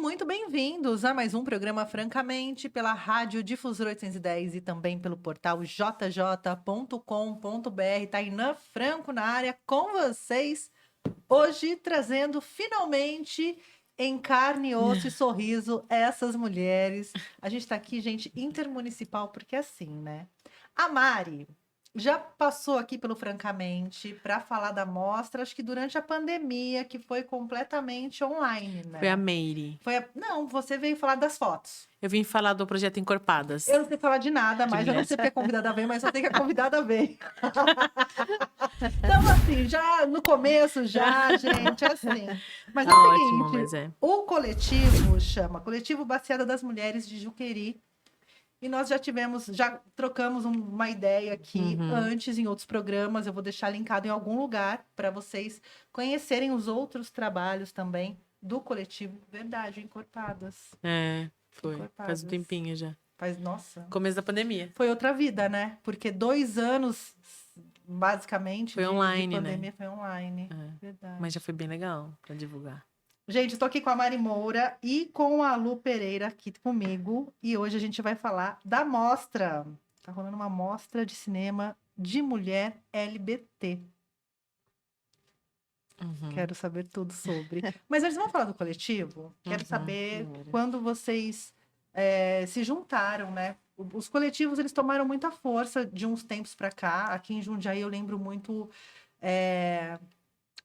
muito bem-vindos a mais um programa Francamente pela Rádio Difusora 810 e também pelo portal jj.com.br. Tainã Franco na área com vocês, hoje trazendo finalmente em carne, osso e sorriso essas mulheres. A gente está aqui, gente, intermunicipal, porque é assim, né? A Mari já passou aqui pelo Francamente para falar da mostra, acho que durante a pandemia, que foi completamente online, Foi a né? Meire. Não, você veio falar das fotos. Eu vim falar do projeto Encorpadas. Eu não sei falar de nada, De mas eu não mulheres. sei porque a convidada veio, mas só sei que a convidada veio. Então, assim, já no começo, gente, assim. Mas é Tá o ótimo, seguinte, mas é. o coletivo chama Coletivo Baciada das Mulheres de Juqueri. E nós já trocamos uma ideia aqui Uhum. antes em outros programas. Eu vou deixar linkado em algum lugar para vocês conhecerem os outros trabalhos também do coletivo. Verdade, Encorpadas. É, foi. Faz um Encorpadas. tempinho já. Nossa. Começo da pandemia. Foi outra vida, né? Porque 2 anos, basicamente, Foi de online, né? pandemia foi online. É. Verdade. Mas já foi bem legal pra divulgar. Gente, estou aqui com a Mari Moura e com a Lu Pereira aqui comigo. E hoje a gente vai falar da mostra. Tá rolando uma mostra de cinema de mulher LGBT. Uhum. Quero saber tudo sobre. Mas antes, vamos falar do coletivo? Quero saber quando vocês se juntaram, né? Os coletivos, eles tomaram muita força de uns tempos para cá. Aqui em Jundiaí, eu lembro muito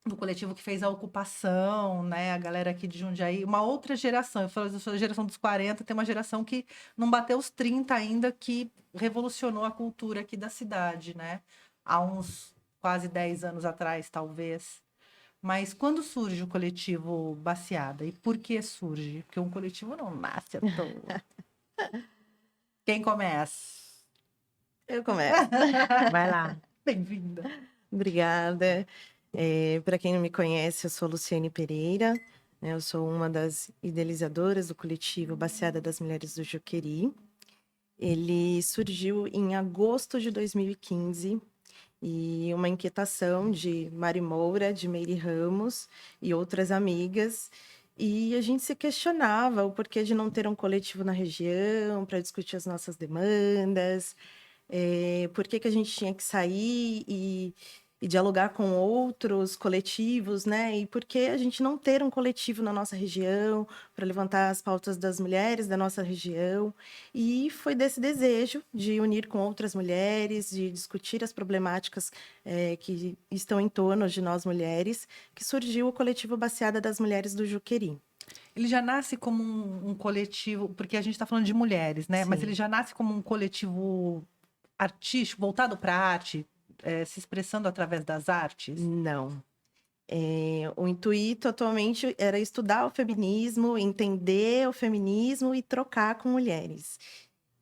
do coletivo que fez a ocupação, né? A galera aqui de Jundiaí. Uma outra geração, eu sou da geração dos 40, tem uma geração que não bateu os 30 ainda, que revolucionou a cultura aqui da cidade, né? Há uns quase 10 anos atrás, talvez. Mas quando surge o coletivo Baciada? E por que surge? Porque um coletivo não nasce à toa. Quem começa? Eu começo. Vai lá. Bem-vinda. Obrigada. Para quem não me conhece, eu sou Luciane Pereira, né? Eu sou uma das idealizadoras do coletivo Baciada das Mulheres do Juqueri. Ele surgiu em agosto de 2015 e uma inquietação de Mari Moura, de Meire Ramos e outras amigas. E a gente se questionava o porquê de não ter um coletivo na região para discutir as nossas demandas. Por que a gente tinha que sair e dialogar com outros coletivos, né? E por que a gente não ter um coletivo na nossa região para levantar as pautas das mulheres da nossa região? E foi desse desejo de unir com outras mulheres, de discutir as problemáticas que estão em torno de nós mulheres, que surgiu o coletivo Baciada das Mulheres do Juqueri. Ele já nasce como um coletivo, porque a gente está falando de mulheres, né? Mas Sim. ele já nasce como um coletivo artístico, voltado para a arte, se expressando através das artes? Não. O intuito atualmente era estudar o feminismo, entender o feminismo e trocar com mulheres.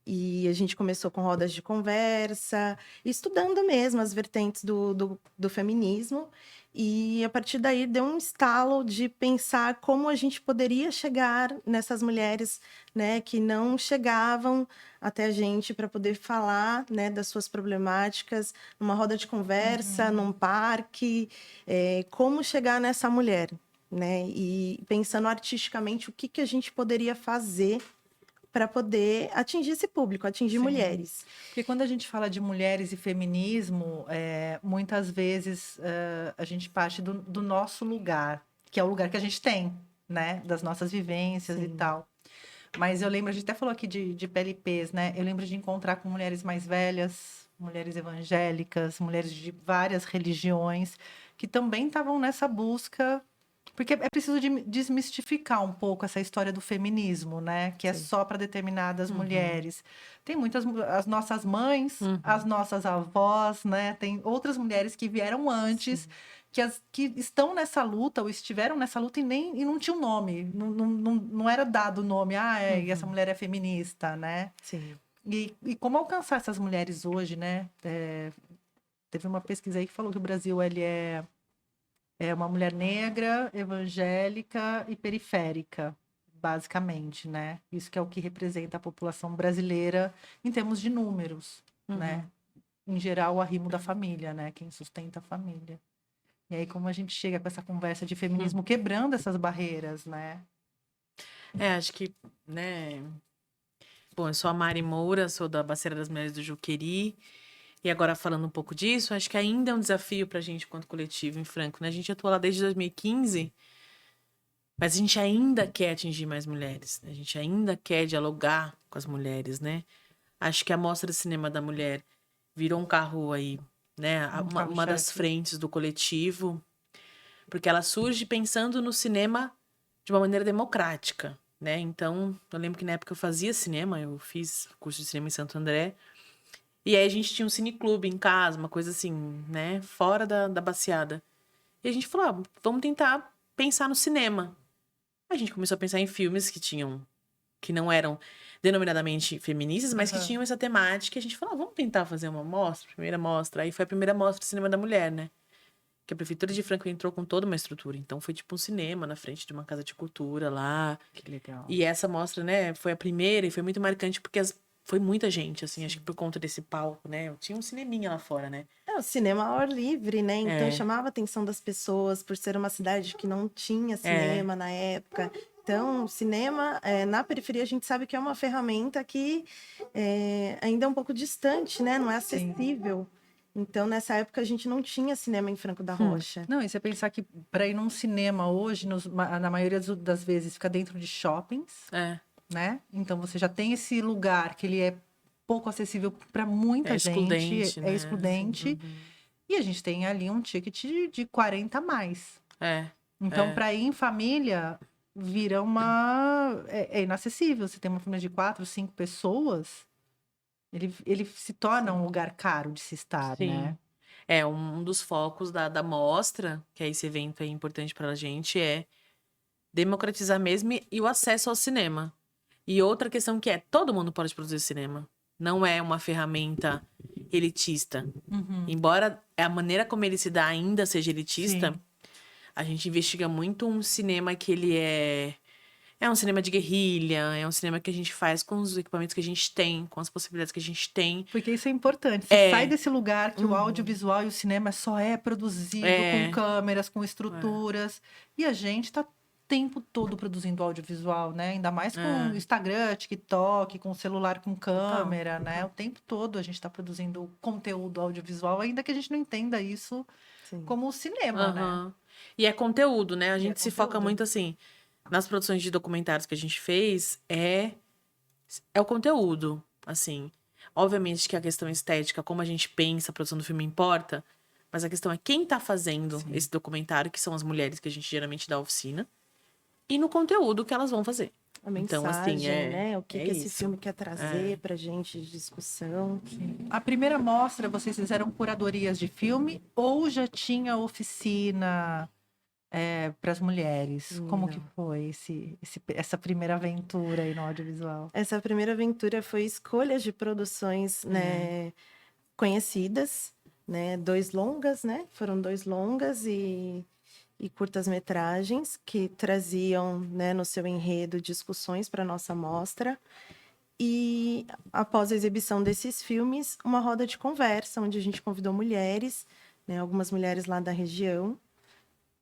E a gente começou com rodas de conversa, estudando mesmo as vertentes do feminismo. E a partir daí deu um estalo de pensar como a gente poderia chegar nessas mulheres, né, que não chegavam até a gente para poder falar, né, das suas problemáticas, numa roda de conversa, num parque, como chegar nessa mulher, né? E pensando artisticamente o que a gente poderia fazer para poder atingir esse público, atingir Sim. mulheres. Porque quando a gente fala de mulheres e feminismo, muitas vezes a gente parte do nosso lugar, que é o lugar que a gente tem, né? Das nossas vivências e Sim. tal. Mas eu lembro, a gente até falou aqui de PLPs, né? Eu lembro de encontrar com mulheres mais velhas, mulheres evangélicas, mulheres de várias religiões, que também estavam nessa busca. Porque é preciso desmistificar um pouco essa história do feminismo, né? Que é Sim. só para determinadas mulheres. Tem muitas, as nossas mães, Uhum. as nossas avós, né? Tem outras mulheres que vieram antes, que estão nessa luta, ou estiveram nessa luta e não tinha um nome. Não era dado o nome, e essa mulher é feminista, né? Sim. E como alcançar essas mulheres hoje, né? Teve uma pesquisa aí que falou que o Brasil ele é uma mulher negra, evangélica e periférica, basicamente, né? Isso que é o que representa a população brasileira em termos de números, né? Em geral, o arrimo da família, né? Quem sustenta a família. E aí, como a gente chega com essa conversa de feminismo quebrando essas barreiras, né? Acho que, né? Bom, eu sou a Mari Moura, sou da Bacia das Mulheres do Juqueri. E agora, falando um pouco disso, acho que ainda é um desafio pra gente, enquanto coletivo em Franco, né? A gente atua lá desde 2015, mas a gente ainda quer atingir mais mulheres, né? A gente ainda quer dialogar com as mulheres, né? Acho que a Mostra de Cinema da Mulher virou um carro aí, né? Um Uma das carro-chefe. frentes do coletivo, porque ela surge pensando no cinema de uma maneira democrática, né? Então, eu lembro que na época eu fazia cinema, eu fiz curso de cinema em Santo André, e aí a gente tinha um cineclube em casa, uma coisa assim, né? Fora da baciada. E a gente falou, vamos tentar pensar no cinema. A gente começou a pensar em filmes que não eram denominadamente feministas, mas que Aham. tinham essa temática. E a gente falou, vamos tentar fazer uma mostra, primeira mostra. Aí foi a primeira mostra de cinema da mulher, né? Que a Prefeitura de Franco entrou com toda uma estrutura. Então foi tipo um cinema na frente de uma casa de cultura lá. Que legal. E essa mostra, né, foi a primeira e foi muito marcante porque foi muita gente, assim, acho que por conta desse palco, né? Tinha um cineminha lá fora, né? É o cinema ao ar livre, né? Então É, chamava a atenção das pessoas por ser uma cidade que não tinha cinema na época. Então, cinema, na periferia, a gente sabe que é uma ferramenta que ainda é um pouco distante, né? Não é Sim. acessível. Então, nessa época, a gente não tinha cinema em Franco da Rocha. Não, e você pensar que para ir num cinema hoje, na maioria das vezes, fica dentro de shoppings, é, né? Então você já tem esse lugar que ele é pouco acessível para muita é gente, excludente, é né? excludente, Uhum. e a gente tem ali um ticket de 40 a mais. É, Então, é, para ir em família, vira uma. É inacessível. Você tem uma família de 4, 5 pessoas, ele se torna um lugar caro de se estar, sim. né? É, um dos focos da mostra, que é esse evento aí importante pra gente, é democratizar mesmo e o acesso ao cinema. E outra questão que é, todo mundo pode produzir cinema. Não é uma ferramenta elitista. Uhum. Embora a maneira como ele se dá ainda seja elitista, Sim. a gente investiga muito um cinema que ele é um cinema de guerrilha, é um cinema que a gente faz com os equipamentos que a gente tem, com as possibilidades que a gente tem. Porque isso é importante. Você sai É, desse lugar que o Uhum. audiovisual e o cinema só é produzido com é, câmeras, com é, estruturas. E a gente tá o tempo todo produzindo audiovisual, né? Ainda mais com é, Instagram, TikTok, com celular com total. câmera, né? O tempo todo a gente está produzindo conteúdo audiovisual, ainda que a gente não entenda isso Sim. como o cinema, né? Aham. E é conteúdo, né? A E é gente se foca conteúdo. muito assim, nas produções de documentários que a gente fez, é o conteúdo, assim. Obviamente que a questão estética, como a gente pensa, a produção do filme importa, mas a questão é quem tá fazendo Sim. esse documentário, que são as mulheres que a gente geralmente dá oficina, e no conteúdo que elas vão fazer. A Então, assim, mensagem, né? O que, é que esse isso. filme quer trazer pra gente de discussão. A primeira mostra, vocês fizeram curadorias de filme ou já tinha oficina para as mulheres? Como que Não. foi essa primeira aventura aí no audiovisual? Essa primeira aventura foi escolhas de produções, né, conhecidas, né? 2 longas, né? Foram 2 longas e curtas-metragens que traziam, né, no seu enredo discussões para nossa mostra. E após a exibição desses filmes, uma roda de conversa, onde a gente convidou mulheres, né, algumas mulheres lá da região.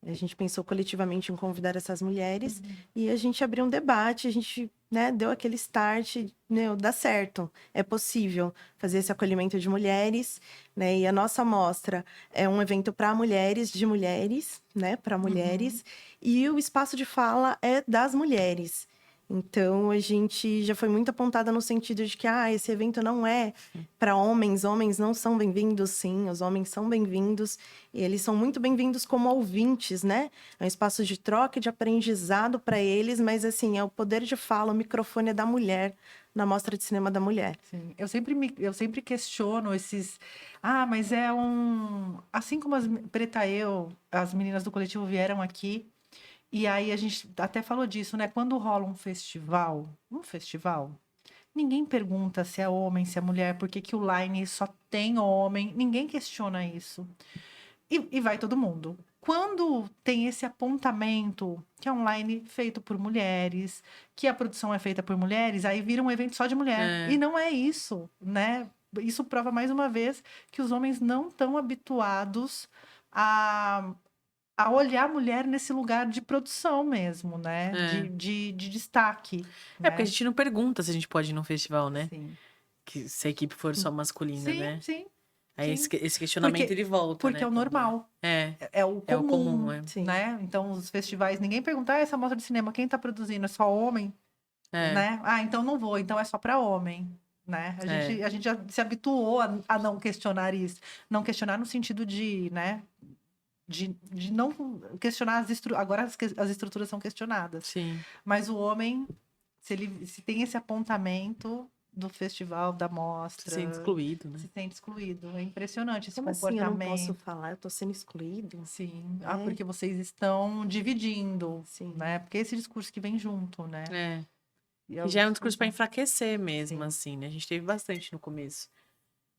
A gente pensou coletivamente em convidar essas mulheres e a gente abriu um debate, a gente, né, deu aquele start, né, dá certo, é possível fazer esse acolhimento de mulheres, né, e a nossa mostra é um evento para mulheres, de mulheres, né, para mulheres, e o espaço de fala é das mulheres. Então, a gente já foi muito apontada no sentido de que, esse evento não é para homens não são bem-vindos, sim, os homens são bem-vindos, e eles são muito bem-vindos como ouvintes, né? É um espaço de troca e de aprendizado para eles, mas, assim, é o poder de fala, o microfone é da mulher, na Mostra de Cinema da Mulher. Sim, eu sempre questiono esses. Mas é um. Assim como Preta Eu, as meninas do coletivo vieram aqui, e aí a gente até falou disso, né? Quando rola um festival, ninguém pergunta se é homem, se é mulher, por que que o line só tem homem, ninguém questiona isso. E vai todo mundo. Quando tem esse apontamento que é um line feito por mulheres, que a produção é feita por mulheres, aí vira um evento só de mulher. É, E não é isso, né? Isso prova mais uma vez que os homens não estão habituados a a olhar a mulher nesse lugar de produção mesmo, né? É. De destaque, É, porque a né? gente não pergunta se a gente pode ir num festival, né? Sim. Que se a equipe for só masculina, Sim, né? sim, Aí sim. esse questionamento Porque, ele volta, porque né? é o Quando... normal. É, É o é o comum, comum, é. Sim. né? Então, os festivais, ninguém pergunta, essa mostra de cinema, quem tá produzindo? É só homem, É, né? Ah, então não vou, então é só para homem, né? é. A gente já se habituou a não questionar isso. Não questionar no sentido de, né? De não questionar agora as estruturas são questionadas. Sim. Mas o homem, se tem esse apontamento do festival, da Se sente mostra, excluído, né? se sente excluído. É impressionante esse Como assim eu não posso comportamento. falar? Eu tô sendo excluído? Sim, É. porque vocês estão dividindo, Sim. né? Porque esse discurso que vem junto, né? É. E E o já é um discurso para discurso- enfraquecer mesmo, Sim. assim, né? A gente teve bastante no começo.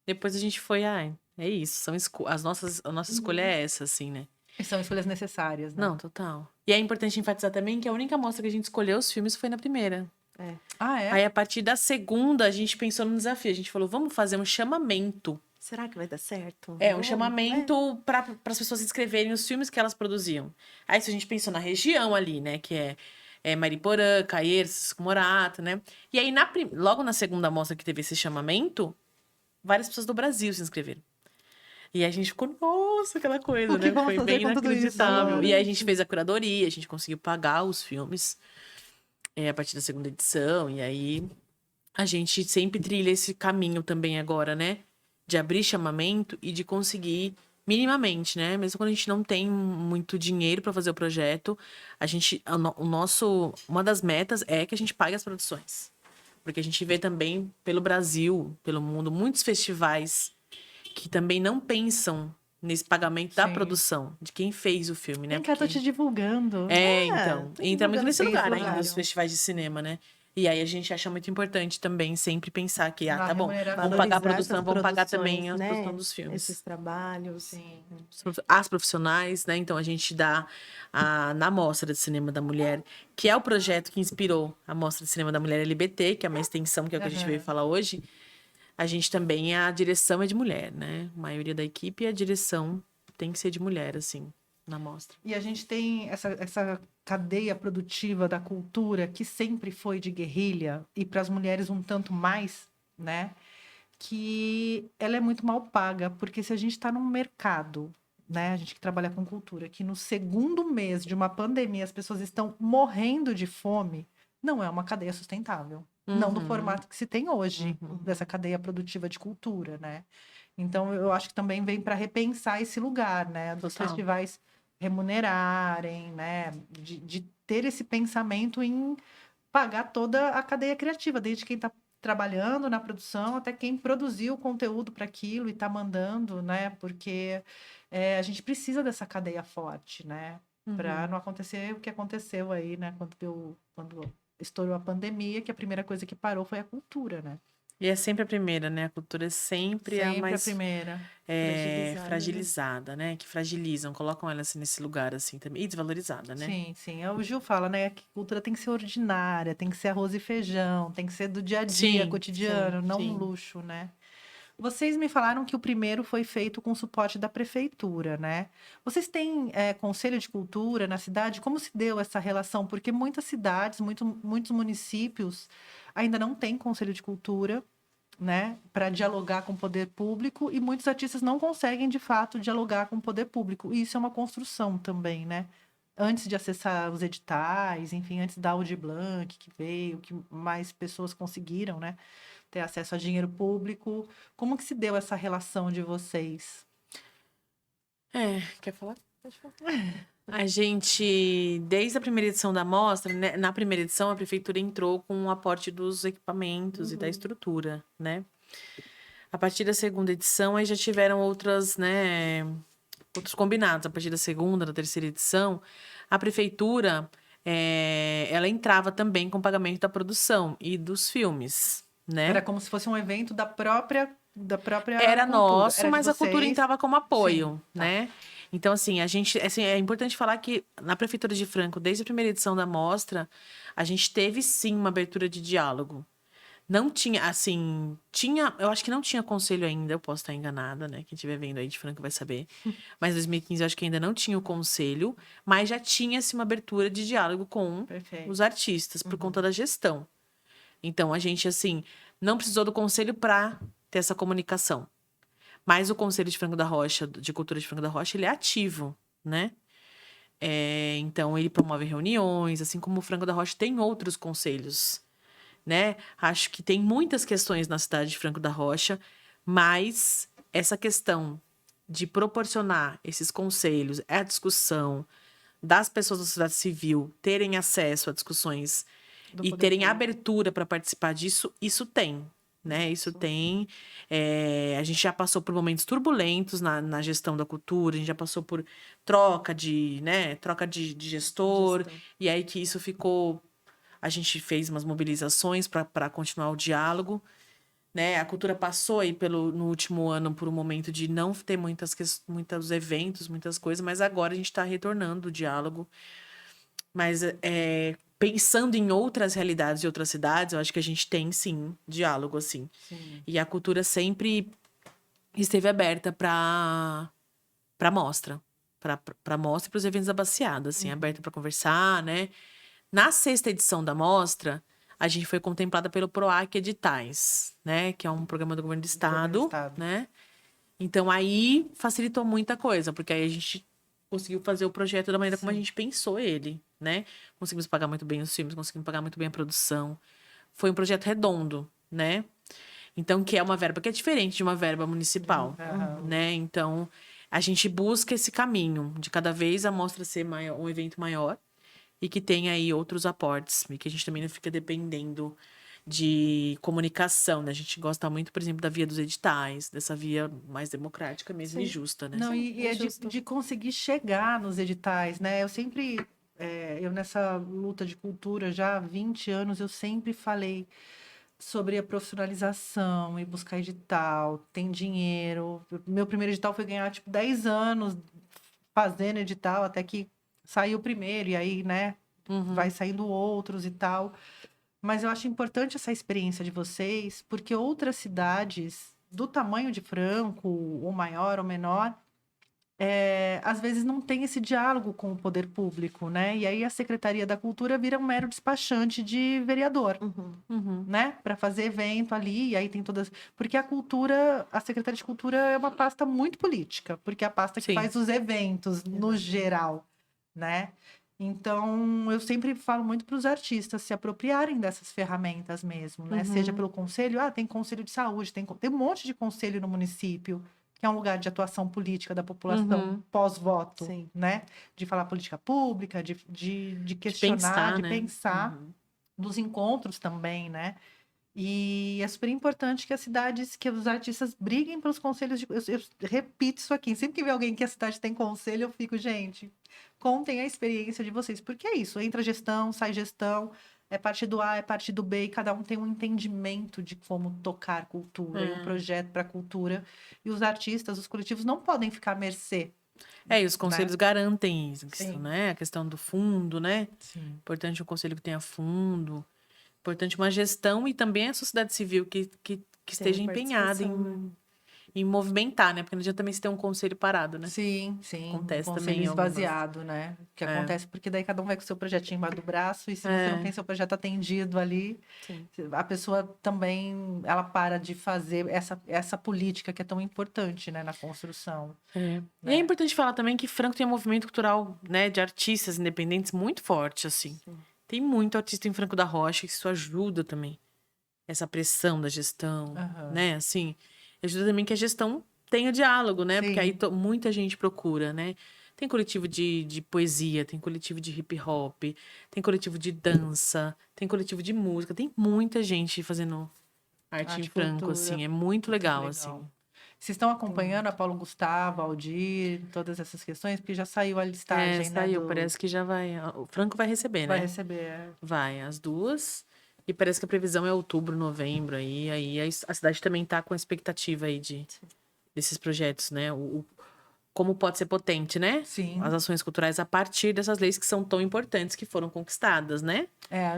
Depois a gente foi, ai, é isso, são a nossa escolha é essa, assim, né? E são escolhas necessárias, né? Não, total. E é importante enfatizar também que a única mostra que a gente escolheu os filmes foi na primeira. Ah, é? Aí, a partir da segunda, a gente pensou num desafio. A gente falou, vamos fazer um chamamento. Será que vai dar certo? É, um Vamos? chamamento para as pessoas se inscreverem nos filmes que elas produziam. Aí, isso a gente pensou na região ali, né? Que é Mariporã, Caieiras, Morato, né? E aí, logo na segunda mostra que teve esse chamamento, várias pessoas do Brasil se inscreveram. E a gente ficou, nossa, aquela coisa, O que né? vamos Foi fazer bem com tudo isso inacreditável. agora? E aí a gente fez a curadoria, a gente conseguiu pagar os filmes a partir da segunda edição. E aí a gente sempre trilha esse caminho também agora, né? De abrir chamamento e de conseguir minimamente, né? Mesmo quando a gente não tem muito dinheiro para fazer o projeto, uma das metas é que a gente pague as produções. Porque a gente vê também pelo Brasil, pelo mundo, muitos festivais que também não pensam nesse pagamento da Sim. produção, de quem fez o filme, né? Vem cá, tô te divulgando. Então. tô Entra muito divulgando nesse esse lugar ainda, trabalho. os festivais de cinema, né? E aí a gente acha muito importante também sempre pensar que, Na tá bom, remuneração. vamos pagar a Valorizar produção, essas vamos pagar produções, também a né? produção dos filmes. Esses trabalhos. Sim. As profissionais, né? Então a gente dá na Mostra de Cinema da Mulher, que é o projeto que inspirou a Mostra de Cinema da Mulher LBT, que é uma extensão que é o que a gente veio Aham. falar hoje. A gente também, a direção é de mulher, né? A maioria da equipe e a direção tem que ser de mulher, assim, na mostra. E a gente tem essa cadeia produtiva da cultura que sempre foi de guerrilha, e para as mulheres um tanto mais, né? Que ela é muito mal paga, porque se a gente está num mercado, né? A gente que trabalha com cultura, que no segundo mês de uma pandemia as pessoas estão morrendo de fome, não é uma cadeia sustentável. Não do Uhum. formato que se tem hoje, Uhum. dessa cadeia produtiva de cultura, né? Então, eu acho que também vem para repensar esse lugar, né? Dos Total. festivais remunerarem, né? De ter esse pensamento em pagar toda a cadeia criativa, desde quem está trabalhando na produção até quem produziu o conteúdo para aquilo e está mandando, né? Porque a gente precisa dessa cadeia forte, né? Para Uhum. não acontecer o que aconteceu aí, né? Quando estourou a pandemia, que a primeira coisa que parou foi a cultura, né? E é sempre a primeira, né? A cultura é sempre a Sempre a mais primeira. fragilizada, né? Que fragilizam, colocam ela assim, nesse lugar assim também. E desvalorizada, né? Sim, sim. O Gil fala, né, que cultura tem que ser ordinária, tem que ser arroz e feijão, tem que ser do dia a dia, Sim, cotidiano, não um sim. luxo, né? Vocês me falaram que o primeiro foi feito com suporte da prefeitura, né? Vocês têm conselho de cultura na cidade? Como se deu essa relação? Porque muitas cidades, muitos municípios ainda não têm conselho de cultura, né, para dialogar com o poder público, e muitos artistas não conseguem, de fato, dialogar com o poder público. E isso é uma construção também, né? Antes de acessar os editais, enfim, antes da Aldir Blanc, que veio, que mais pessoas conseguiram, né, ter acesso a dinheiro público. Como que se deu essa relação de vocês? Quer falar? Pode falar. A gente, desde a primeira edição da mostra, né, na primeira edição, a prefeitura entrou com o aporte dos equipamentos e da estrutura, né? A partir da segunda edição, aí já tiveram outros combinados. A partir da segunda, da terceira edição, a prefeitura, ela entrava também com o pagamento da produção e dos filmes, né? Era como se fosse um evento da própria Era cultura. nosso, Era de mas a cultura vocês. entrava como apoio, Sim, tá. né? Então, assim, é importante falar que na Prefeitura de Franco, desde a primeira edição da mostra, a gente teve sim uma abertura de diálogo. Não tinha, assim, eu acho que não tinha conselho ainda, eu posso estar enganada, né? Quem estiver vendo aí de Franca vai saber. Mas em 2015 eu acho que ainda não tinha o conselho, mas já tinha-se uma abertura de diálogo com Perfeito. os artistas, por conta da gestão. Então, a gente, assim, não precisou do conselho para ter essa comunicação. Mas o Conselho de Franco da Rocha, de Cultura de Franco da Rocha, ele é ativo, né? Então, ele promove reuniões, assim como o Franco da Rocha tem outros conselhos, né? Acho que tem muitas questões na cidade de Franco da Rocha, mas essa questão de proporcionar esses conselhos, a discussão das pessoas da sociedade civil terem acesso a discussões Do e poder terem público. abertura para participar disso, isso tem, né? Isso tem. A gente já passou por momentos turbulentos na gestão da cultura, a gente já passou por troca de gestor, Gestão. e aí que isso ficou. A gente fez umas mobilizações para continuar o diálogo, né? A cultura passou aí no último ano por um momento de não ter muitos eventos, muitas coisas, mas agora a gente está retornando o diálogo. Mas pensando em outras realidades e outras cidades, eu acho que a gente tem, sim, diálogo, assim. Sim. E a cultura sempre esteve aberta para mostra. Para mostra e para os eventos da Baciada, assim, aberta para conversar, né? Na 6ª edição da mostra, a gente foi contemplada pelo PROAC Editais, né? Que é um programa do governo do estado, né? Então, aí facilitou muita coisa, porque aí a gente conseguiu fazer o projeto da maneira como a gente pensou ele, né? Conseguimos pagar muito bem os filmes, conseguimos pagar muito bem a produção. Foi um projeto redondo, né? Então, que é uma verba que é diferente de uma verba municipal, né? Então, a gente busca esse caminho de cada vez a mostra ser maior, um evento maior e que tenha aí outros aportes, e que a gente também não fica dependendo de comunicação, né? A gente gosta muito, por exemplo, da via dos editais, dessa via mais democrática mesmo e justa, né? Não, e é justo. de conseguir chegar nos editais, né? Eu sempre, eu nessa luta de cultura já há 20 anos, eu sempre falei sobre a profissionalização e buscar edital, tem dinheiro. Meu primeiro edital foi ganhar, tipo, 10 anos fazendo edital, até que saiu o primeiro, e aí, né, vai saindo outros e tal. Mas eu acho importante essa experiência de vocês, porque outras cidades do tamanho de Franco, ou maior ou menor, às vezes não tem esse diálogo com o poder público, né? E aí a Secretaria da Cultura vira um mero despachante de vereador, né? Para fazer evento ali, e aí tem todas. Porque a cultura, a Secretaria de Cultura é uma pasta muito política, porque é a pasta que Sim. faz os eventos no geral, né? Então, eu sempre falo muito para os artistas se apropriarem dessas ferramentas mesmo, né? Seja pelo conselho, tem conselho de saúde, tem um monte de conselho no município, que é um lugar de atuação política da população pós-voto, Sim. né? De falar política pública, de questionar, pensar, de né? pensar, dos encontros também, né? E é super importante que as cidades, que os artistas briguem pelos conselhos de. Eu repito isso aqui. Sempre que vê alguém que a cidade tem conselho, eu fico, gente, contem a experiência de vocês. Porque é isso, entra gestão, sai gestão, é parte do A, é parte do B, e cada um tem um entendimento de como tocar cultura e um projeto para a cultura. E os artistas, os coletivos, não podem ficar à mercê. E os conselhos garantem isso, Sim. né? A questão do fundo, né? Sim. Importante um conselho que tenha fundo. Importante uma gestão e também a sociedade civil que esteja empenhada em movimentar, né? Porque não adianta também se ter um conselho parado, né? Sim, sim. Acontece um também conselho algumas. esvaziado, né? Que acontece porque daí cada um vai com o seu projetinho embaixo do braço e se você não tem seu projeto atendido ali, a pessoa também, ela para de fazer essa política que é tão importante, né, na construção. E né? é importante falar também que Franco tem um movimento cultural, né, de artistas independentes muito forte, assim. Tem muito artista em Franco da Rocha, isso ajuda também. Essa pressão da gestão, né, assim. Ajuda também que a gestão tenha diálogo, né? Porque aí muita gente procura, né? Tem coletivo de poesia, tem coletivo de hip hop, tem coletivo de dança, tem coletivo de música, tem muita gente fazendo arte em Franco, cultura, assim. É muito legal, assim. Vocês estão acompanhando a Paulo Gustavo, Aldir, todas essas questões? Porque já saiu a listagem, Saiu, né? parece que já vai. O Franco vai receber, Vai né? receber. Vai, as duas. E parece que a previsão é outubro, novembro. Aí a cidade também tá com a expectativa aí desses projetos, né? como pode ser potente, né? Sim. As ações culturais a partir dessas leis que são tão importantes, que foram conquistadas, né?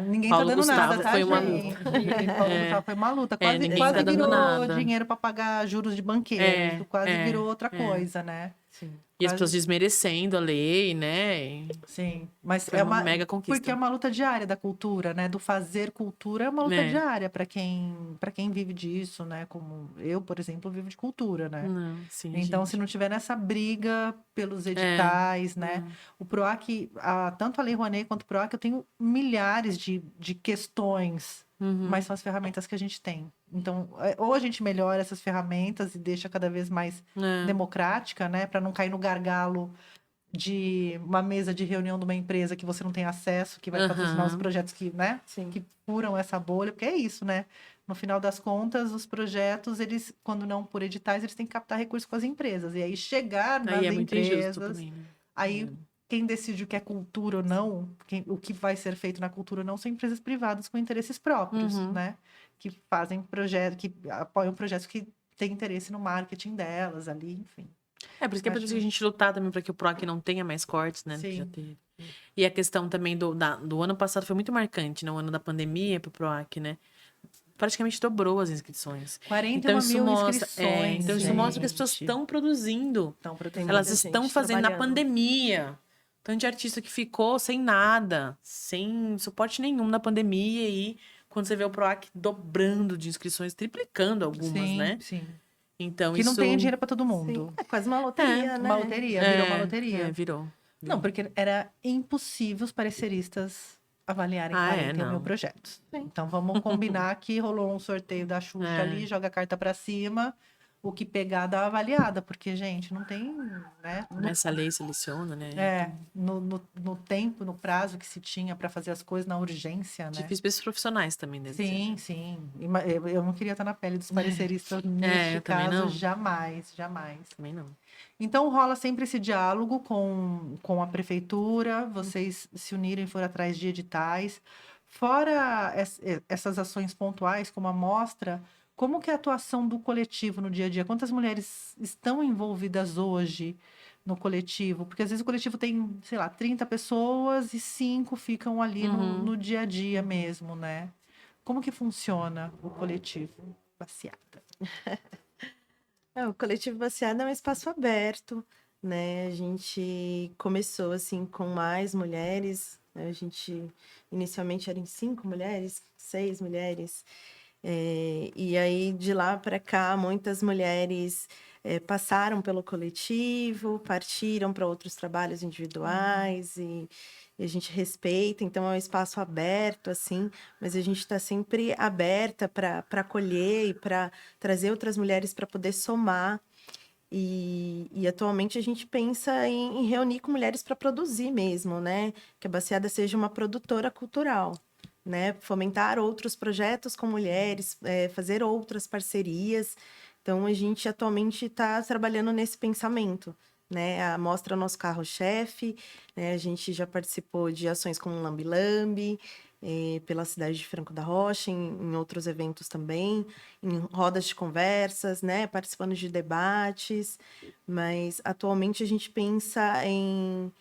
Ninguém Paulo tá dando Gustavo nada, tá, foi uma gente? Paulo Gustavo foi uma luta. Quase, ninguém quase tá dando virou nada. dinheiro para pagar juros de banqueiro. Isso quase virou outra coisa, né? Sim. E as pessoas desmerecendo a lei, né? Sim, mas Foi uma mega conquista. porque é uma luta diária da cultura, né? Do fazer cultura é uma luta diária para quem vive disso, né? Como eu, por exemplo, vivo de cultura, né? Não, sim, Então, gente. se não tiver nessa briga pelos editais, né? O PROAC, tanto a Lei Rouanet quanto o PROAC, eu tenho milhares de questões, mas são as ferramentas que a gente tem. Então, ou a gente melhora essas ferramentas e deixa cada vez mais democrática, né? Para não cair no gargalo de uma mesa de reunião de uma empresa que você não tem acesso, que vai patrocinar os projetos que, né? Sim. Que furam essa bolha, porque é isso, né? No final das contas, os projetos, eles, quando não por editais, eles têm que captar recursos com as empresas. E aí chegar nas Aí é muito injusto empresas, também, né? aí quem decide o que é cultura ou não, o que vai ser feito na cultura ou não, são empresas privadas com interesses próprios, né? Que fazem projetos, que apoiam projetos que têm interesse no marketing delas ali, enfim. Por isso que é preciso a gente lutar também para que o PROAC não tenha mais cortes, né? Sim. Que já teve. E a questão também do ano passado foi muito marcante, né? O ano da pandemia pro PROAC, né? Praticamente dobrou as inscrições. 41 mil inscrições, então isso mostra que as pessoas estão produzindo. Elas estão fazendo na pandemia. Tanto de artista que ficou sem nada, sem suporte nenhum na pandemia. E quando você vê o PROAC dobrando de inscrições, triplicando algumas, né? Sim. Então, que isso... não tem dinheiro para todo mundo. Sim. É quase uma loteria, né? Uma loteria, virou uma loteria. Virou. Não, porque era impossível os pareceristas avaliarem 41 mil projetos. Sim. Então, vamos combinar que rolou um sorteio da Xuxa ali, joga a carta para cima, o que pegar dá avaliada, porque, gente, não tem, né? Essa lei seleciona, né? No tempo, no prazo que se tinha para fazer as coisas, na urgência, né? Difícil para os profissionais também, deve Sim, ser. sim. Eu não queria estar na pele dos pareceristas neste caso, não. jamais. Também não. Então, rola sempre esse diálogo com a prefeitura, vocês se unirem, for atrás de editais. Fora essas ações pontuais, como a mostra, como que é a atuação do coletivo no dia a dia? Quantas mulheres estão envolvidas hoje no coletivo? Porque às vezes o coletivo tem, sei lá, 30 pessoas e 5 ficam ali no dia a dia mesmo, né? Como que funciona o coletivo Baciada? O coletivo Baciada é um espaço aberto, né? A gente começou assim com mais mulheres, né? A gente inicialmente era em 5 mulheres, 6 mulheres, e aí de lá para cá muitas mulheres passaram pelo coletivo, partiram para outros trabalhos individuais e a gente respeita, então é um espaço aberto, assim, mas a gente está sempre aberta para acolher e para trazer outras mulheres para poder somar. E atualmente a gente pensa em reunir com mulheres para produzir mesmo, né? Que a Baciada seja uma produtora cultural, né? Fomentar outros projetos com mulheres, fazer outras parcerias. Então a gente atualmente está trabalhando nesse pensamento, né? A mostra é o nosso carro-chefe, né? A gente já participou de ações como Lambi Lambi, pela cidade de Franco da Rocha, em outros eventos também, em rodas de conversas, né? Participando de debates, mas atualmente a gente pensa em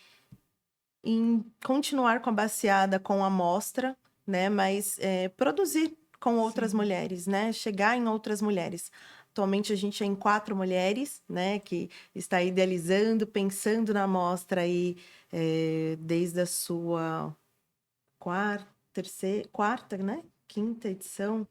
continuar com a Baciada, com a mostra, né? Mas produzir com outras mulheres, né? Chegar em outras mulheres. Atualmente a gente é em 4 mulheres, né? Que está idealizando, pensando na mostra aí desde a sua quarta, né? Quinta edição.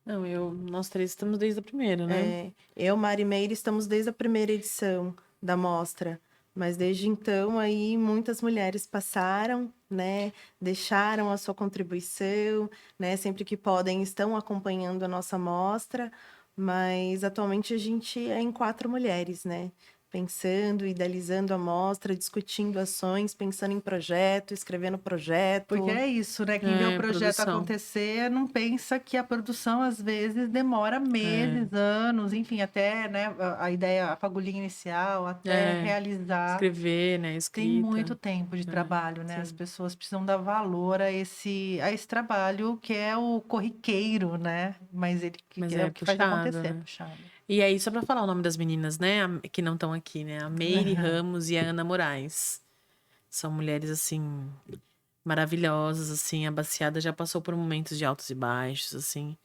Não, nós 3 estamos desde a primeira, né? Eu, Mari Meire, estamos desde a primeira edição da mostra. Mas desde então aí muitas mulheres passaram, né? Deixaram a sua contribuição, né? Sempre que podem estão acompanhando a nossa mostra. Mas atualmente a gente é em 4 mulheres, né? Pensando, idealizando a mostra, discutindo ações, pensando em projeto, escrevendo projeto. Porque é isso, né? Quem vê o projeto produção. acontecer não pensa que a produção, às vezes, demora meses, anos, enfim, até, né, a ideia, a fagulhinha inicial, até realizar. Escrever, né? Escrita. Tem muito tempo de trabalho, né? sim. As pessoas precisam dar valor a esse trabalho que é o corriqueiro, né? Mas ele que é o que faz puxado, acontecer, né? puxado. E aí, só pra falar o nome das meninas, né? Que não estão aqui, né? A Meire Ramos e a Ana Moraes. São mulheres, assim, maravilhosas, assim. A Baciada já passou por momentos de altos e baixos, assim.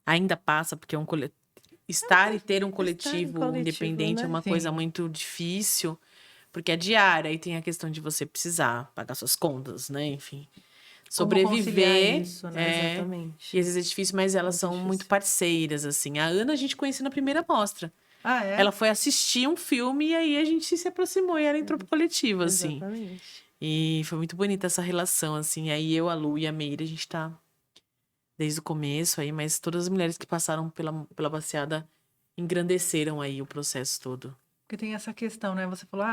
Ainda passa, porque estar e ter um coletivo independente é né? uma Sim. coisa muito difícil, porque é diária. Aí tem a questão de você precisar pagar suas contas, né? Enfim. Como conciliar Sobreviver. isso, né? E Exatamente. às vezes é difícil, mas elas Muito são difícil. muito parceiras, assim. A Ana a gente conheceu na primeira mostra. Ah, é? Ela foi assistir um filme e aí a gente se aproximou e ela entrou pro coletivo, assim. Exatamente. E foi muito bonita essa relação, assim. Aí eu, a Lu e a Meire, a gente tá desde o começo aí, mas todas as mulheres que passaram pela Baciada engrandeceram aí o processo todo. Porque tem essa questão, né? Você falou,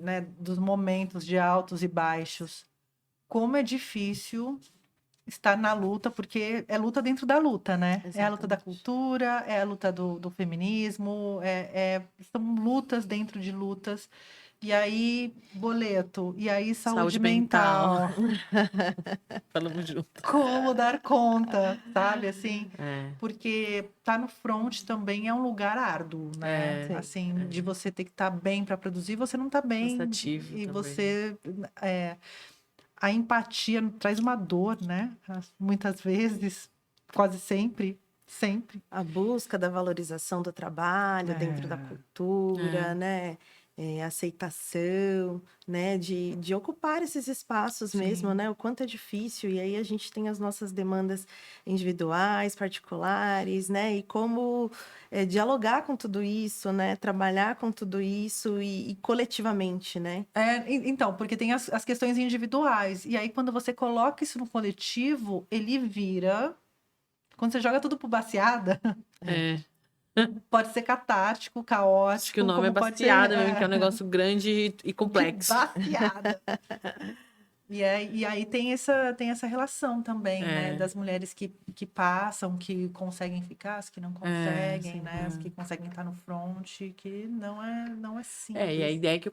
né, dos momentos de altos e baixos. Como é difícil estar na luta, porque é luta dentro da luta, né? É a luta da Exatamente. cultura, é a luta do feminismo, são lutas dentro de lutas. E aí, boleto, e aí saúde Saúde mental. mental. Falamos junto. Como dar conta, sabe? Assim, É, porque tá no front também é um lugar árduo, né? é, Sim. Assim, de você ter que estar bem para produzir, você não tá bem cansativo e também. você a empatia traz uma dor, né? Muitas vezes, quase sempre, sempre. A busca da valorização do trabalho dentro da cultura, É. né? Aceitação, né? De ocupar esses espaços mesmo, Sim. né? O quanto é difícil. E aí a gente tem as nossas demandas individuais, particulares, né? E como dialogar com tudo isso, né? Trabalhar com tudo isso e coletivamente, né? Então, porque tem as questões individuais. E aí, quando você coloca isso no coletivo, ele vira. Quando você joga tudo pro baciada, É. pode ser catártico, Acho que o caótico, nome é como pode ser baciada mesmo, que é um negócio grande e de complexo. baciada. E aí tem essa relação também, né? É. Das mulheres que passam, que conseguem ficar, as que não conseguem, sim. né? As que conseguem estar no front, que não é E a simples. ideia é que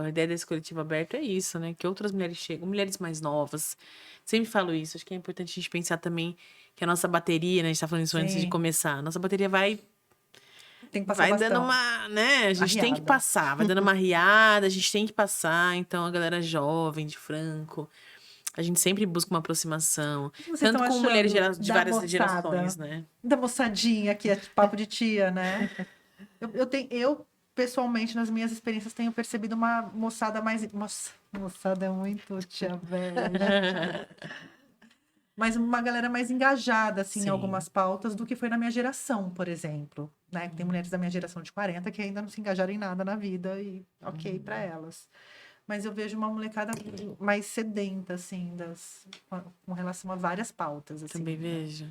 a ideia desse coletivo aberto é isso, né? Que outras mulheres chegam, mulheres mais novas. Sempre falo isso, acho que é importante a gente pensar também que a nossa bateria, né? A gente tá falando isso antes de Sim, começar. A nossa bateria tem que passar o vai dando bastão. uma, né? A gente tem que Arriada. passar, vai dando uma riada, a gente tem que passar. Então, a galera jovem, de Franco, a gente sempre busca uma aproximação. O que vocês estão Tanto com mulheres achando de da várias gerações, moçada? né? Da moçadinha, que é papo de tia, né? Eu, pessoalmente, nas minhas experiências, tenho percebido uma moçada mais. Moçada é muito tia velha. Mas uma galera mais engajada, assim, em Sim. algumas pautas do que foi na minha geração, por exemplo. Né? Tem mulheres da minha geração de 40 que ainda não se engajaram em nada na vida e ok para elas. Mas eu vejo uma molecada mais sedenta, assim, com relação a várias pautas, assim. Também Né? vejo.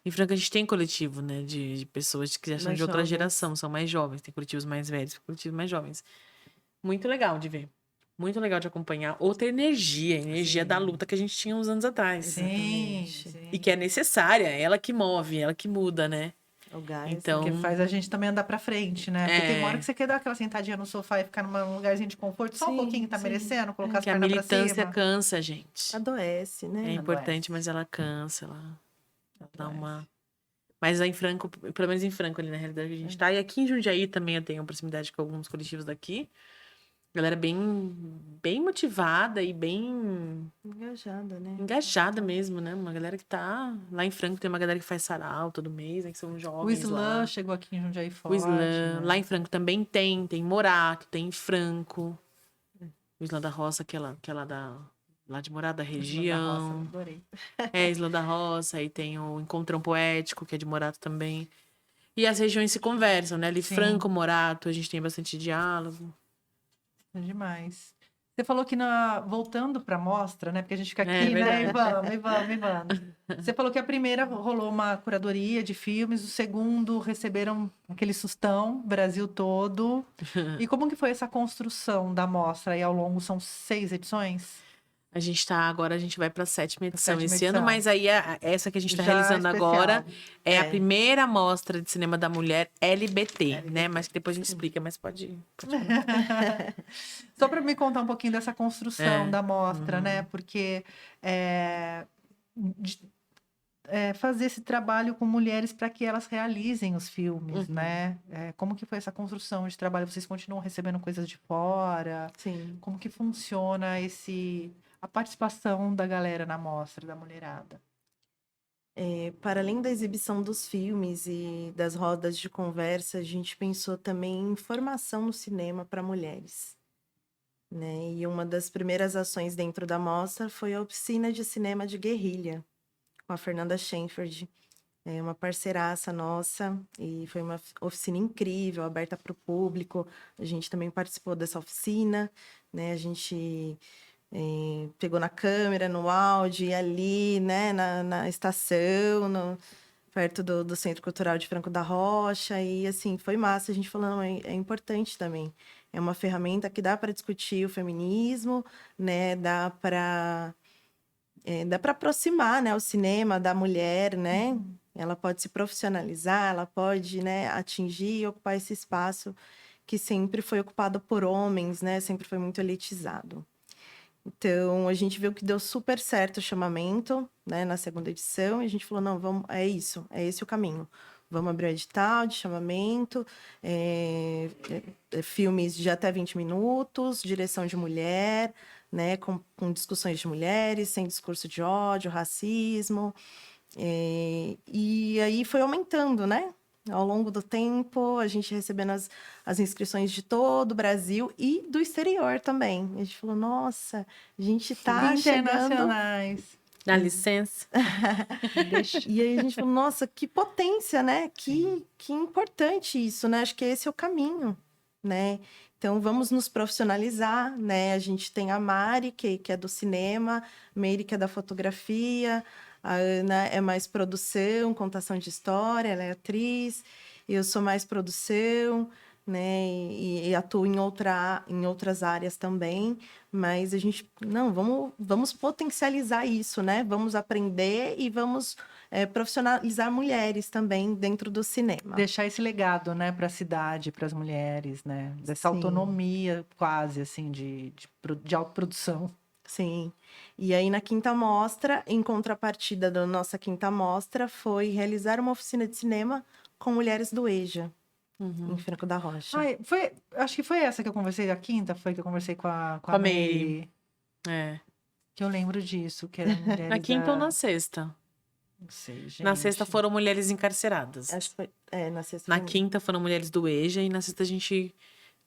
Em Franca, a gente tem coletivo, né? De pessoas que já são Mais de outra jovens. geração, são mais jovens. Tem coletivos mais velhos, coletivos mais jovens. Muito legal de ver. Muito legal de acompanhar. Outra energia, a energia da luta que a gente tinha uns anos atrás. Sim, Exatamente. sim. E que é necessária, ela que move, ela que muda, né? O gás. Então, Que faz a gente também andar pra frente, né? Porque tem uma hora é que você quer dar aquela sentadinha no sofá e ficar num lugarzinho de conforto, só um Sim, pouquinho, tá sim. merecendo, colocar as que a pernas pra militância cima. cansa, gente. Adoece, É né? importante, Adoece. mas ela cansa, ela dá Adoece. uma. Mas em Franco, pelo menos em Franco, ali na realidade, a gente tá. E aqui em Jundiaí também eu tenho proximidade com alguns coletivos daqui. Galera bem motivada e bem Engajada, né? engajada mesmo, né? Uma galera que tá. Lá em Franco tem uma galera que faz sarau todo mês, né? Que são O jovens Slam lá. chegou aqui em Jundiaí O forte, Slam. né? Lá em Franco também tem Morato, tem Franco. O Islã da Roça, que é lá de Morato, da Slam da Roça, região. adorei. É, Islã da Roça, aí tem o Encontrão Poético, que é de Morato também. E as regiões se conversam, né? Ali Sim. Franco, Morato, a gente tem bastante diálogo. É demais. Você falou que voltando para a mostra, né? Porque a gente fica É aqui, né? E verdade. vamos. Você falou que a primeira rolou uma curadoria de filmes, o segundo receberam aquele sustão, Brasil todo. E como que foi essa construção da mostra aí ao longo? São 6 edições? Agora a gente vai para a 7ª edição Sétima esse ano, edição. mas aí essa que a gente está Já realizando agora especial. é a É. primeira mostra de cinema da mulher LGBT, né? Mas que depois a gente explica, mas pode Só para me contar um pouquinho dessa construção É. da mostra, né? Porque é, de- fazer esse trabalho com mulheres para que elas realizem os filmes, Uhum. né? Como que foi essa construção de trabalho? Vocês continuam recebendo coisas de fora? Sim. Como que funciona a participação da galera na mostra, da mulherada? Para além da exibição dos filmes e das rodas de conversa, a gente pensou também em formação no cinema para mulheres, né? E uma das primeiras ações dentro da mostra foi a oficina de cinema de guerrilha, com a Fernanda Schenfeld. É uma parceiraça nossa, e foi uma oficina incrível, aberta para o público. A gente também participou dessa oficina, né? A gente pegou na câmera, no áudio, e ali, né, na estação, perto do Centro Cultural de Franco da Rocha, e assim, foi massa. A gente falou, não, é importante também. É uma ferramenta que dá para discutir o feminismo, né? Dá para aproximar, né, o cinema da mulher, né? Ela pode se profissionalizar, ela pode, né, atingir e ocupar esse espaço que sempre foi ocupado por homens, né? Sempre foi muito elitizado. Então, a gente viu que deu super certo o chamamento, né, na segunda edição, e a gente falou, não, vamos, é isso, é esse o caminho. Vamos abrir o edital de chamamento, filmes de até 20 minutos, direção de mulher, né, com discussões de mulheres, sem discurso de ódio, racismo. E aí foi aumentando, né? Ao longo do tempo, a gente recebendo as inscrições de todo o Brasil e do exterior também. A gente falou, nossa, a gente tá chegando. Internacionais. Dá licença. Deixa. E aí a gente falou, nossa, que potência, né? Que importante isso, né? Acho que esse é o caminho, né? Então, vamos nos profissionalizar, né? A gente tem a Mari, que é do cinema, a Meire, que é da fotografia, a Ana é mais produção, contação de história, ela é atriz, eu sou mais produção, né? E atuo em outras áreas também, mas a gente, não, vamos potencializar isso, né? Vamos aprender e vamos profissionalizar mulheres também dentro do cinema. Deixar esse legado, né, para a cidade, para as mulheres, né? Dessa Sim. autonomia quase, assim, de autoprodução. Sim. E aí, na quinta mostra, em contrapartida da nossa quinta mostra, foi realizar uma oficina de cinema com mulheres do EJA, em Franco da Rocha. Ai, acho que foi essa que eu conversei, a quinta foi que eu conversei com a Com a Meire, É. que eu lembro disso, que eram mulheres Na quinta ou da... na sexta? Não sei, gente. Na sexta foram mulheres encarceradas. Acho que foi. Na sexta. Na foi- quinta foram mulheres do EJA e na sexta a gente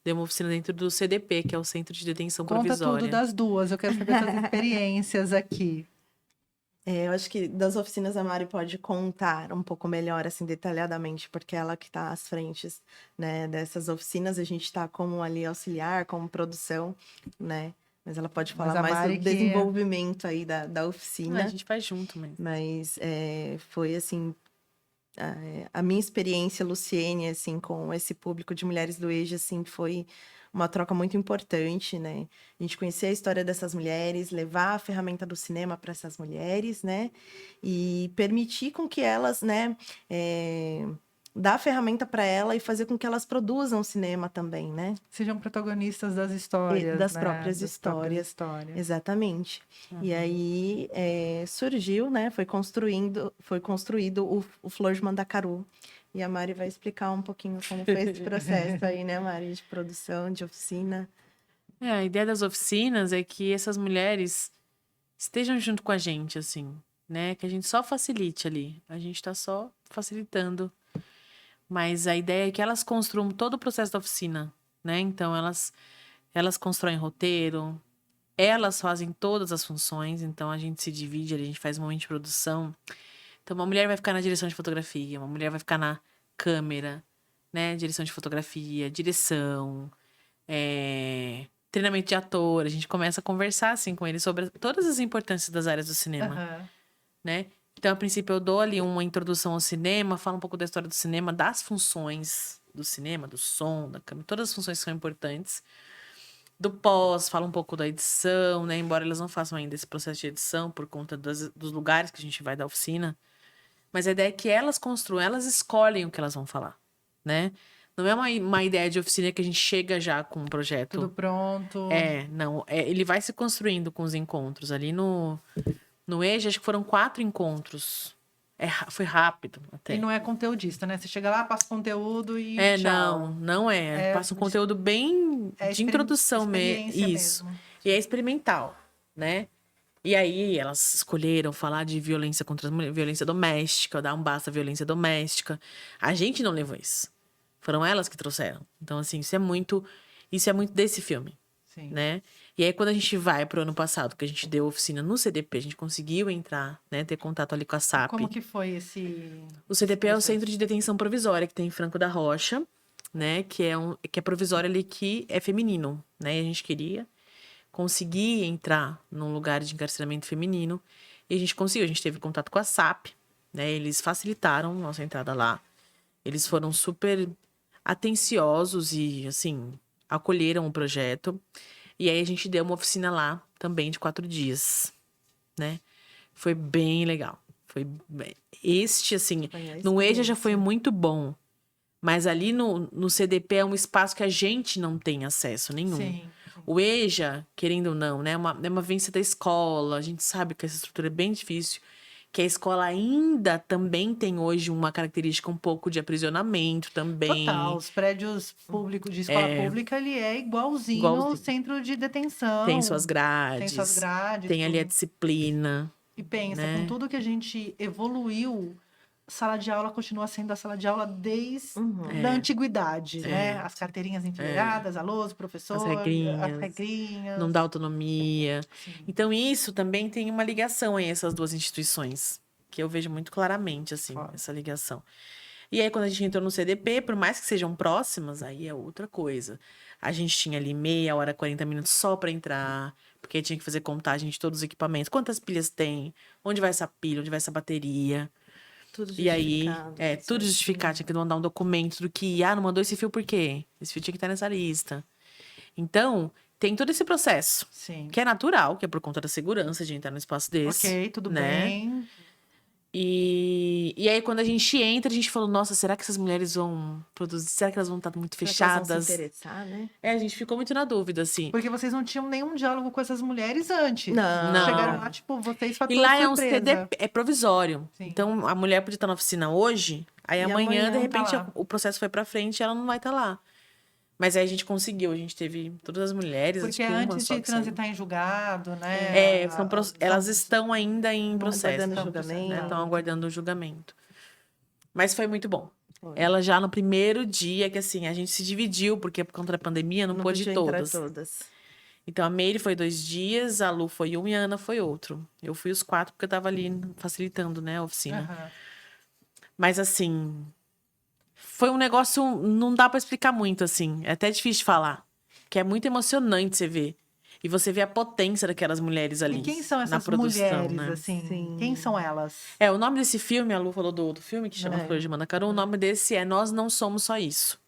deu uma oficina dentro do CDP, que é o Centro de Detenção Conta Provisória. tudo das duas, eu quero saber essas experiências aqui. Eu acho que das oficinas a Mari pode contar um pouco melhor, assim, detalhadamente, porque ela que está às frentes, né, dessas oficinas, a gente está como ali auxiliar, como produção, né? Mas ela pode Mas falar a mais Mari do que- desenvolvimento aí da Ah, oficina. a gente faz junto mesmo. Mas foi assim, a minha experiência, Luciene, assim, com esse público de mulheres do EJA, assim, foi uma troca muito importante, né? A gente conhecer a história dessas mulheres, levar a ferramenta do cinema para essas mulheres, né? E permitir com que elas, né, dar a ferramenta para ela e fazer com que elas produzam cinema também, né? Sejam protagonistas das histórias, Das né? próprias Das próprias histórias. histórias. Exatamente. E aí surgiu, né? Foi construído o Flor de Mandacaru. E a Mari vai explicar um pouquinho como foi esse processo aí, né, Mari, de produção, de oficina. A ideia das oficinas é que essas mulheres estejam junto com a gente, assim, né? Que a gente só facilite ali. A gente tá só facilitando. Mas a ideia é que elas construam todo o processo da oficina, né? Então, elas constroem roteiro, elas fazem todas as funções, então a gente se divide, a gente faz um momento de produção. Então, uma mulher vai ficar na direção de fotografia, uma mulher vai ficar na câmera, né? Direção de fotografia, direção, treinamento de ator. A gente começa a conversar, assim, com eles sobre todas as importâncias das áreas do cinema, Aham. né? Então, a princípio, eu dou ali uma introdução ao cinema, falo um pouco da história do cinema, das funções do cinema, do som, da câmera, todas as funções que são importantes. Do pós, falo um pouco da edição, né? Embora elas não façam ainda esse processo de edição por conta dos lugares que a gente vai da oficina. Mas a ideia é que elas construam, elas escolhem o que elas vão falar, né? Não é uma ideia de oficina que a gente chega já com um projeto. Tudo pronto. Não. Ele vai se construindo com os encontros. Ali no EJA, acho que foram 4 encontros. Foi rápido até. E não é conteudista, né? Você chega lá, passa Não conteúdo é. Passa um conteúdo bem de introdução mesmo. Experiência Isso. mesmo. E é experimental, né? E aí elas escolheram falar de violência contra as mulheres, violência doméstica, dar um basta à violência doméstica. A gente não levou isso. Foram elas que trouxeram. Então, assim, isso é muito desse filme, Sim. né? E aí, quando a gente vai pro ano passado, que a gente deu oficina no CDP, a gente conseguiu entrar, né? Ter contato ali com a SAP. Como que foi esse... O CDP é o processo? Centro de Detenção Provisória, que tem em Franco da Rocha, né? Que é provisório ali que é feminino, né? E a gente queria conseguir entrar num lugar de encarceramento feminino. E a gente conseguiu, a gente teve contato com a SAP, né? Eles facilitaram nossa entrada lá. Eles foram super atenciosos e, assim, acolheram o projeto. E aí a gente deu uma oficina lá também de 4 dias, né? Foi bem legal. Assim, no EJA já foi muito bom. Mas ali no CDP é um espaço que a gente não tem acesso nenhum. Sim. O EJA, querendo ou não, né? É uma vivência da escola. A gente sabe que essa estrutura é bem difícil. Que a escola ainda também tem hoje uma característica um pouco de aprisionamento também. Total. Os prédios públicos de escola pública, ele é igualzinho ao centro de detenção. Tem suas grades. Tem suas grades. Tem ali a disciplina. E pensa, né? com tudo que a gente evoluiu, sala de aula continua sendo a sala de aula desde da antiguidade, né? As carteirinhas enfileiradas, a lousa, o professor, As regrinhas. Não dá autonomia. Sim. Então, isso também tem uma ligação aí, essas duas instituições. Que eu vejo muito claramente, assim, essa ligação. E aí, quando a gente entrou no CDP, por mais que sejam próximas, aí é outra coisa. A gente tinha ali meia hora, 40 minutos só para entrar, porque tinha que fazer contagem de todos os equipamentos. Quantas pilhas tem? Onde vai essa pilha? Onde vai essa bateria? Tudo E aí, justificado. tudo justificado. Tinha que mandar um documento do que, não mandou esse fio por quê? Esse fio tinha que estar nessa lista. Então, tem todo esse processo. Sim. Que é natural, que é por conta da segurança de entrar num espaço desse. Ok, tudo né? bem. E aí, quando a gente entra, a gente falou, nossa, será que essas mulheres vão produzir? Será que elas vão estar muito Será que fechadas? elas vão se interessar, né? A gente ficou muito na dúvida, assim. Porque vocês não tinham nenhum diálogo com essas mulheres antes. Não. Chegaram lá, tipo, vocês E faturam lá surpresa. é um CDP, é provisório. Sim. Então, a mulher podia estar na oficina hoje, aí E amanhã, de amanhã tá repente, lá. o processo foi pra frente e ela não vai estar lá. Mas aí a gente conseguiu, a gente teve todas as mulheres. Porque acho que uma antes só de que saiu. transitar em julgado, né? Elas estão ainda em processo. aguardando né? julgamento. Estão aguardando o julgamento. Mas foi muito bom. Foi. Ela já no primeiro dia, que assim, a gente se dividiu, porque por conta da pandemia não pôde podia todas. entrar todas. Então a Meire foi 2 dias, a Lu foi um e a Ana foi outro. Eu fui os 4 porque eu tava ali facilitando, né, a oficina. Aham. Mas assim, foi um negócio, não dá pra explicar muito, assim. É até difícil de falar. Que é muito emocionante você ver. E você vê a potência daquelas mulheres ali. E quem são na essas produção, mulheres, né? assim? Sim. Quem são elas? O nome desse filme, a Lu falou do outro filme, que chama Flor de Mandacaru, o nome desse é Nós Não Somos Só Isso.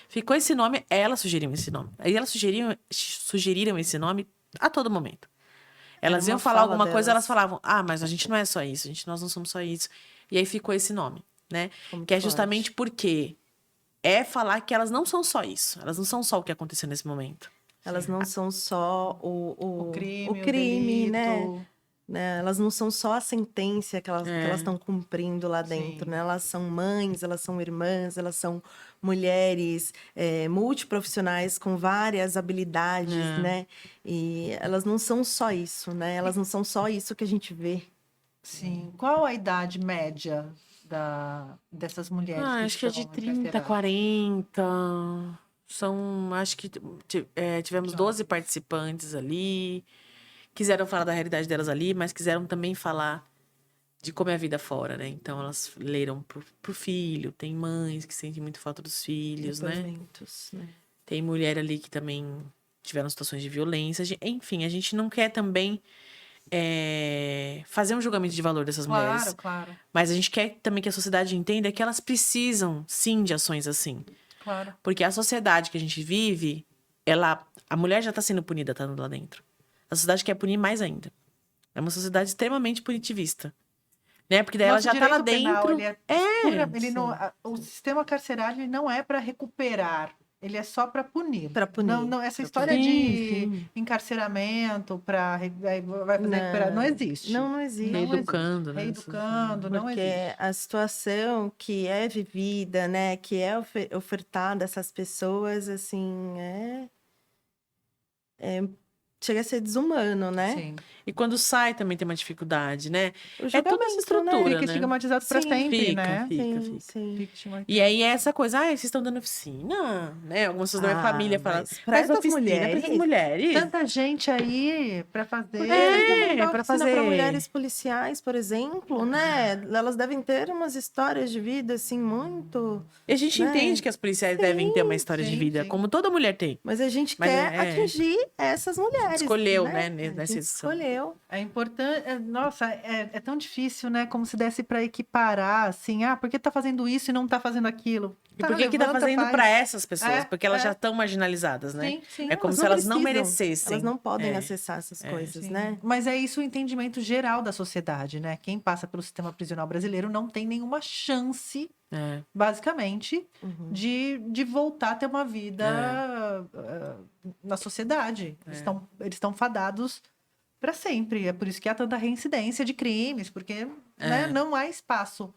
Ficou esse nome, elas sugeriram esse nome. Aí elas sugeriram esse nome a todo momento. Elas Era iam uma falar fala alguma coisa, delas. elas falavam, mas a gente não é só isso, nós não somos só isso. E aí ficou esse nome, né? Muito Que é forte. justamente porque é falar que elas não são só isso. Elas não são só o que aconteceu nesse momento. Elas não são só O crime, o crime, delito. né? Elas não são só a sentença que elas estão cumprindo lá dentro, Sim. né? Elas são mães, elas são irmãs, elas são mulheres multiprofissionais com várias habilidades, né? E elas não são só isso, né? Elas não são só isso que a gente vê. Sim. Qual a idade média dessas mulheres? Acho que é de estão 30, encarceradas? 40. Acho que tivemos 12 participantes ali. Quiseram falar da realidade delas ali, mas quiseram também falar de como é a vida fora, né? Então elas leram pro filho. Tem mães que sentem muito falta dos filhos, né? Depoimentos, né? Tem mulher ali que também tiveram situações de violência. Enfim, a gente não quer também fazer um julgamento de valor dessas mulheres. Claro. Mas a gente quer também que a sociedade entenda que elas precisam, sim, de ações assim. Claro. Porque a sociedade que a gente vive, a mulher já está sendo punida estando lá dentro. A sociedade quer punir mais ainda. É uma sociedade extremamente punitivista. Né? Porque daí ela Nosso já está lá direito penal, dentro. ele o sistema carcerário ele não é para recuperar ele é só para punir. Para punir. Não, essa Pra história punir. de encarceramento para vai fazer recuperar, não existe. Não existe. Reeducando, né? Reeducando, não Porque existe. a situação que é vivida, né, que é ofertada a essas pessoas, assim, chega a ser desumano, né? Sim. E quando sai também tem uma dificuldade, né? O É toda essa julgamento, estrutura, né? Fica né? estigmatizado para Sim, sempre, fica, né? fica. Sim, sim. Fica estigmatizado. E aí é essa coisa, vocês estão dando oficina, né? Algumas pessoas da minha família falam, mas pra faz essas oficina para essas mulheres. Tanta gente aí para fazer. Dá Pra oficina para fazer. mulheres policiais, por exemplo, né? Elas devem ter umas histórias de vida, assim, muito... E a gente né? entende que as policiais devem ter uma história de sim, vida, sim. como toda mulher tem. Mas a gente Mas quer é- atingir essas mulheres, Escolheu, né? né, A nessa gente edição. escolheu. É importante. Nossa, é tão difícil, né? Como se desse para equiparar, assim, por que tá fazendo isso e não tá fazendo aquilo? E por que tá levanta, fazendo faz. para essas pessoas? É, Porque elas é. já estão marginalizadas, né? Sim, sim. É como Elas se elas não precisam, merecessem. Elas não podem É. acessar essas coisas, Sim. né? Mas é isso o entendimento geral da sociedade, né? Quem passa pelo sistema prisional brasileiro não tem nenhuma chance, É. basicamente, Uhum. de voltar a ter uma vida na sociedade. Eles estão fadados para sempre. É por isso que há tanta reincidência de crimes, porque né, não há espaço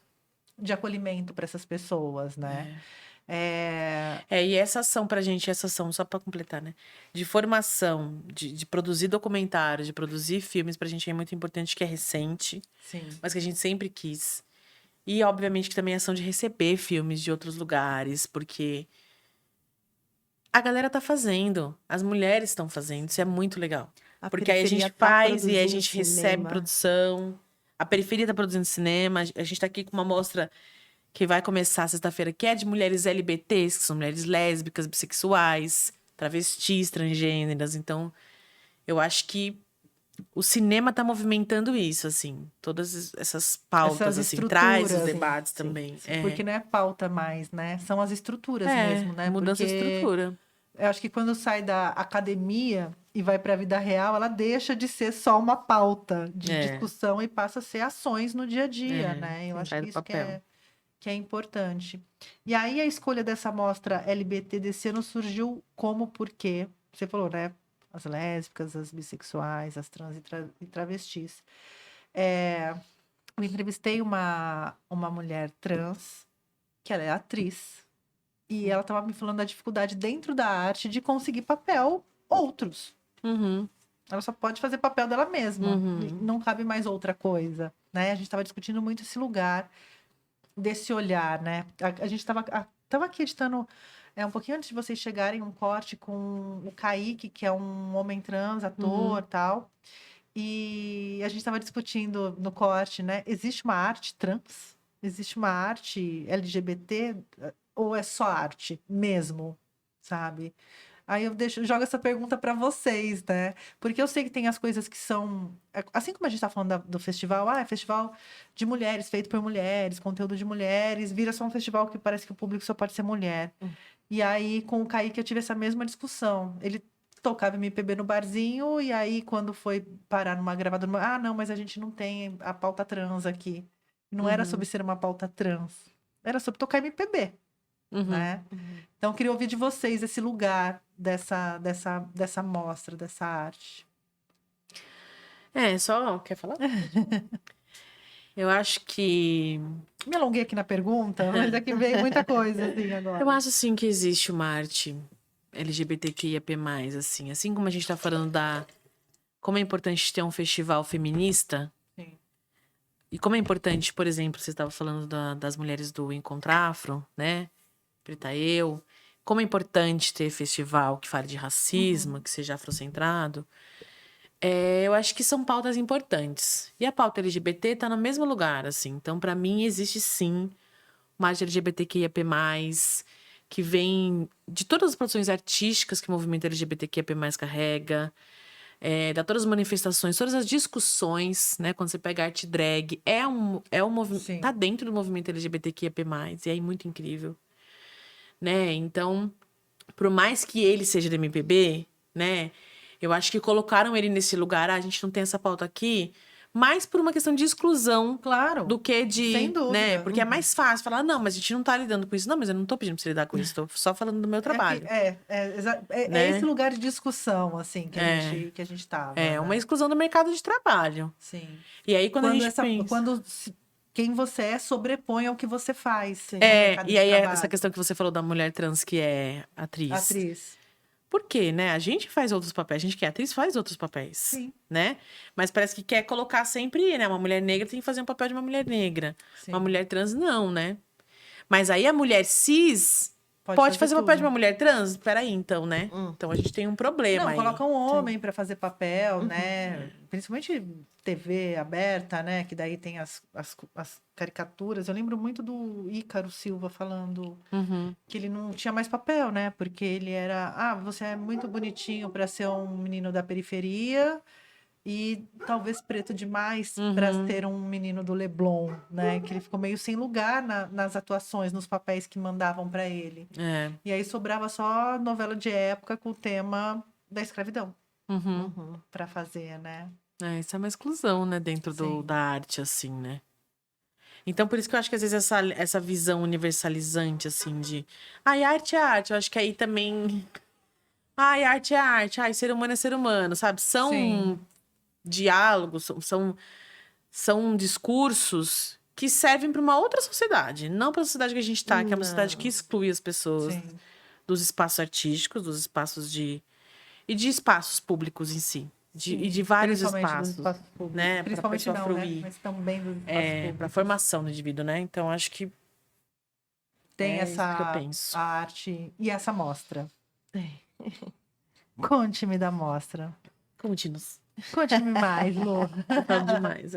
de acolhimento para essas pessoas, né? E essa ação pra gente, essa ação, só pra completar, né? De formação, de produzir documentários, de produzir filmes, pra gente é muito importante, que é recente, Sim. mas que a gente sempre quis. E, obviamente, que também a ação de receber filmes de outros lugares, porque a galera tá fazendo, as mulheres estão fazendo, isso é muito legal. A Porque aí a periferia gente tá faz e a produzindo gente recebe cinema. produção. A periferia tá produzindo cinema, a gente tá aqui com uma mostra que vai começar sexta-feira, que é de mulheres LBTs, que são mulheres lésbicas, bissexuais, travestis, transgêneras. Então, eu acho que o cinema tá movimentando isso, assim. Todas essas pautas, Essas assim, traz os estruturas, debates sim, também. Porque não é pauta mais, né? São as estruturas mesmo, né? mudança Porque de estrutura. eu acho que quando sai da academia e vai para a vida real, ela deixa de ser só uma pauta de discussão e passa a ser ações no dia a dia, né? Eu acho sai que do isso papel. que é importante. E aí a escolha dessa mostra LGBT desse ano surgiu como porque você falou, né? As lésbicas, as bissexuais, as trans e travestis. Eu entrevistei uma mulher trans, que ela é atriz, e ela estava me falando da dificuldade dentro da arte de conseguir papel outros. Uhum. Ela só pode fazer papel dela mesma. Uhum. Não cabe mais outra coisa, né? A gente estava discutindo muito esse lugar, desse olhar, né? A gente estava aqui editando, um pouquinho antes de vocês chegarem, um corte com o Kaique, que é um homem trans, ator, tal. E a gente estava discutindo no corte, né? Existe uma arte trans? Existe uma arte LGBT? Ou é só arte mesmo, sabe? Aí eu jogo essa pergunta para vocês, né? Porque eu sei que tem as coisas que são. Assim como a gente está falando do festival, é festival de mulheres, feito por mulheres, conteúdo de mulheres, vira só um festival que parece que o público só pode ser mulher. E aí, com o Kaique, eu tive essa mesma discussão. Ele tocava MPB no barzinho, e aí, quando foi parar numa gravadora, não, mas a gente não tem a pauta trans aqui. Não era sobre ser uma pauta trans, era sobre tocar MPB, né? Então, eu queria ouvir de vocês esse lugar dessa mostra, dessa arte. Só quer falar? Eu acho que... Me alonguei aqui na pergunta, mas é que veio muita coisa, assim, agora. Eu acho, sim, que existe uma arte LGBTQIAP+, assim como a gente tá falando como é importante ter um festival feminista. Sim. E como é importante, por exemplo, você estava falando das mulheres do Encontro Afro, né? Preta Eu. Como é importante ter festival que fale de racismo, que seja afrocentrado. Eu acho que são pautas importantes. E a pauta LGBT tá no mesmo lugar, assim. Então, para mim, existe sim uma arte LGBTQIAP+, que vem de todas as produções artísticas que o movimento LGBTQIAP+, carrega, da todas as manifestações, todas as discussões, né? Quando você pega arte drag, Sim. tá dentro do movimento LGBTQIAP+, e é muito incrível, né? Então, por mais que ele seja do MPB, né? Eu acho que colocaram ele nesse lugar, a gente não tem essa pauta aqui, mais por uma questão de exclusão Claro. do que de, Sem dúvida. né? Porque é mais fácil falar, não, mas a gente não tá lidando com isso. Não, mas eu não tô pedindo pra você lidar com isso, tô só falando do meu trabalho. É Né? esse lugar de discussão, assim, que a gente tava. É né? uma exclusão do mercado de trabalho. Sim. E aí, quando a gente pensa... Quem você é sobrepõe ao que você faz. no É, mercado e de aí trabalho. essa questão que você falou da mulher trans que é atriz. Atriz. Por quê, né? A gente faz outros papéis, a gente que é atriz faz outros papéis. Sim. Né? Mas parece que quer colocar sempre, né? Uma mulher negra tem que fazer um papel de uma mulher negra. Sim. Uma mulher trans, não, né? Mas aí a mulher cis pode fazer o papel de uma mulher trans? Peraí, então, né? Então a gente tem um problema Não, aí. coloca um homem para fazer papel, né? Principalmente TV aberta, né? Que daí tem as caricaturas. Eu lembro muito do Ícaro Silva falando Uhum. que ele não tinha mais papel, né? Porque ele era... Ah, você é muito bonitinho para ser um menino da periferia e talvez preto demais para ser um menino do Leblon, né? Que ele ficou meio sem lugar nas atuações, nos papéis que mandavam para ele. É. E aí sobrava só novela de época com o tema da escravidão para fazer, né? É, isso é uma exclusão, né? Dentro Sim. da arte, assim, né? Então, por isso que eu acho que às vezes essa visão universalizante, assim, de... Ai, arte é arte. Eu acho que aí também... Ai, arte é arte. Ai, ser humano é ser humano, sabe? São Sim. diálogos, são discursos que servem para uma outra sociedade. Não para a sociedade que a gente tá, que é uma sociedade que exclui as pessoas Sim. dos espaços artísticos, dos espaços e de espaços públicos em si. E de vários Principalmente dos espaços, espaços públicos. né? Pra Principalmente pessoa não, né? fruir. Mas também dos espaços Para a públicos. formação do indivíduo, né? Então, acho que Tem é isso que eu essa penso. a arte e essa mostra. É. Conte-me da mostra. Conte-nos. Conte-me mais, Lu. Eu falo demais,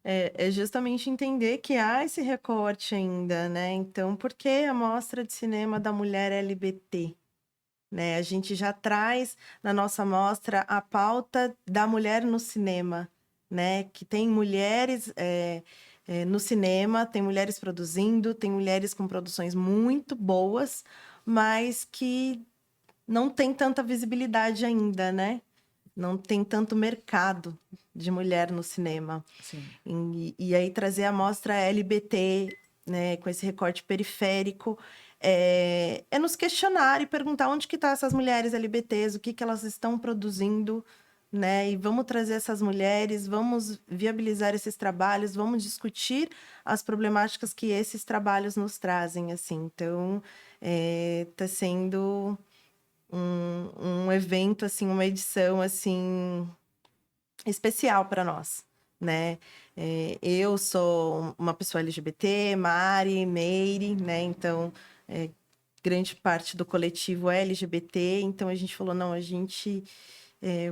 É justamente entender que há esse recorte ainda, né? Então, por que a mostra de cinema da mulher LGBT? Né? A gente já traz na nossa mostra a pauta da mulher no cinema, né? Que tem mulheres no cinema, tem mulheres produzindo, tem mulheres com produções muito boas, mas que não tem tanta visibilidade ainda, né? Não tem tanto mercado de mulher no cinema. Sim. E aí trazer a mostra LGBT, né, com esse recorte periférico, é nos questionar e perguntar onde que estão essas mulheres LGBTs, o que elas estão produzindo, né? E vamos trazer essas mulheres, vamos viabilizar esses trabalhos, vamos discutir as problemáticas que esses trabalhos nos trazem, assim. Então, está sendo um evento, assim, uma edição, assim, especial para nós, né? Eu sou uma pessoa LGBT, Mari, Meire, né? Então, grande parte do coletivo é LGBT, então a gente falou, não, a gente...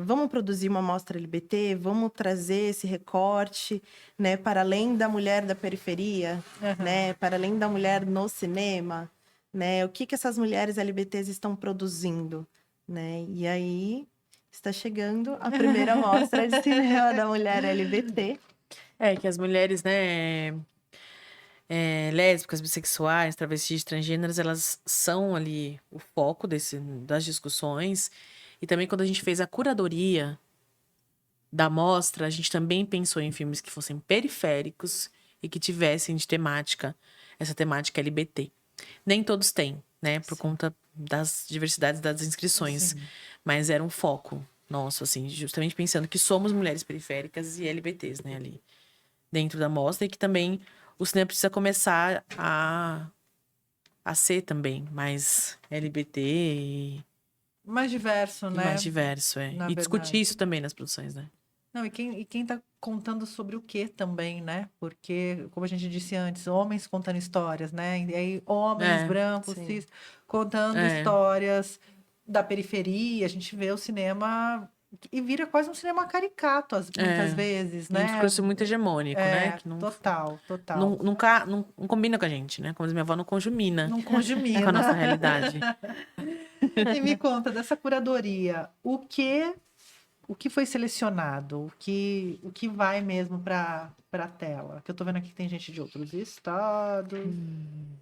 vamos produzir uma mostra LGBT, vamos trazer esse recorte, né? Para além da mulher da periferia, né? Para além da mulher no cinema, né? O que essas mulheres LGBTs estão produzindo, né? E aí está chegando a primeira mostra de cinema da mulher LGBT. Que as mulheres, né, lésbicas, bissexuais, travestis, transgêneras, elas são ali o foco das discussões. E também quando a gente fez a curadoria da mostra, a gente também pensou em filmes que fossem periféricos e que tivessem essa temática LGBT. Nem todos têm, né, por conta das diversidades das inscrições. Sim. Mas era um foco nosso, assim, justamente pensando que somos mulheres periféricas e LGBTs, né, ali dentro da mostra, e que também o cinema precisa começar a ser também mais LGBT e Mais diverso, né? mais diverso, Na E discutir verdade. isso também nas produções, né? Não, e quem tá contando sobre o quê também, né? Porque, como a gente disse antes, homens contando histórias, né? E aí, homens brancos, sim. cis, contando É. histórias da periferia. A gente vê o cinema e vira quase um cinema caricato, muitas vezes, Um né? discurso muito hegemônico, né? Que não, Total. não combina com a gente, né? Como diz minha avó, não conjumina Não com a nossa conjumina. realidade. E me conta dessa curadoria, o que foi selecionado? O que vai mesmo para a tela? Que eu tô vendo aqui que tem gente de outros estados.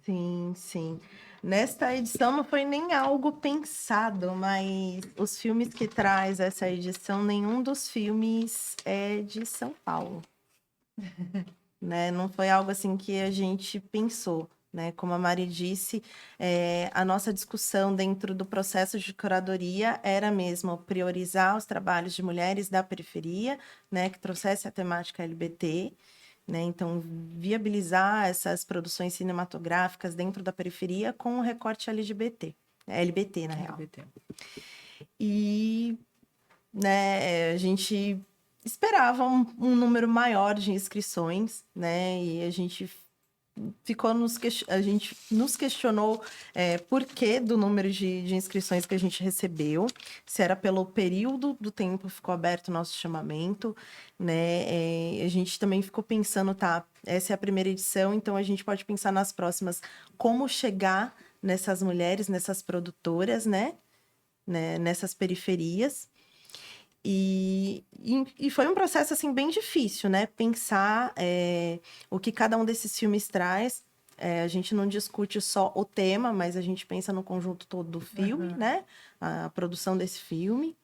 Sim, sim. Nesta edição não foi nem algo pensado, mas os filmes que traz essa edição, nenhum dos filmes é de São Paulo, né? Não foi algo assim que a gente pensou, né? Como a Mari disse, a nossa discussão dentro do processo de curadoria era mesmo priorizar os trabalhos de mulheres da periferia, né? Que trouxesse a temática LGBT, né? Então, viabilizar essas produções cinematográficas dentro da periferia com o recorte LGBT, LBT, na real. LGBT. E, né, a gente esperava um número maior de inscrições, né? E a gente a gente nos questionou por que do número de inscrições que a gente recebeu, se era pelo período do tempo que ficou aberto o nosso chamamento, né? A gente também ficou pensando, tá, essa é a primeira edição, então a gente pode pensar nas próximas, como chegar nessas mulheres, nessas produtoras, né? Nessas periferias. E foi um processo, assim, bem difícil, né? Pensar o que cada um desses filmes traz. A gente não discute só o tema, mas a gente pensa no conjunto todo do filme, né? A produção desse filme.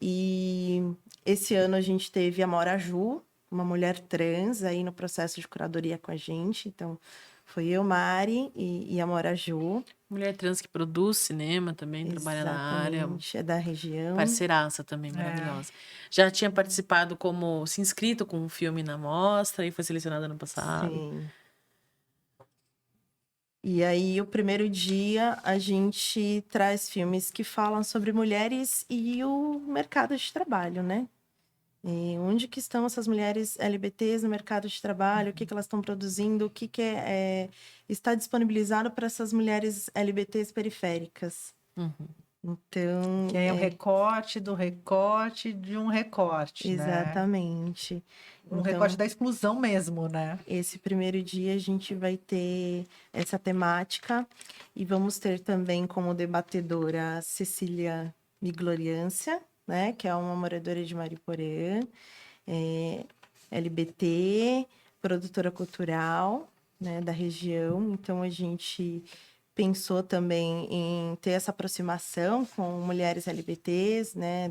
E esse ano a gente teve a Mora Ju, uma mulher trans, aí no processo de curadoria com a gente. Então, foi eu, Mari e a Mora Ju. Mulher trans que produz cinema também, trabalha na área. Exatamente, é da região. Parceiraça também, maravilhosa. Já tinha participado se inscrito com um filme na mostra e foi selecionada ano passado. Sim. E aí, o primeiro dia, a gente traz filmes que falam sobre mulheres e o mercado de trabalho, né? E onde que estão essas mulheres LGBTs no mercado de trabalho? O que que elas estão produzindo? O que que está disponibilizado para essas mulheres LGBTs periféricas? Então, Que aí é o recorte do recorte de um recorte, né? exatamente. Um Então, recorte da exclusão mesmo, né? esse primeiro dia a gente vai ter essa temática e vamos ter também como debatedora a Cecília Migloriância, né, que é uma moradora de Mariporã, LGBT, produtora cultural, né, da região. Então a gente pensou também em ter essa aproximação com mulheres LGBTs, né,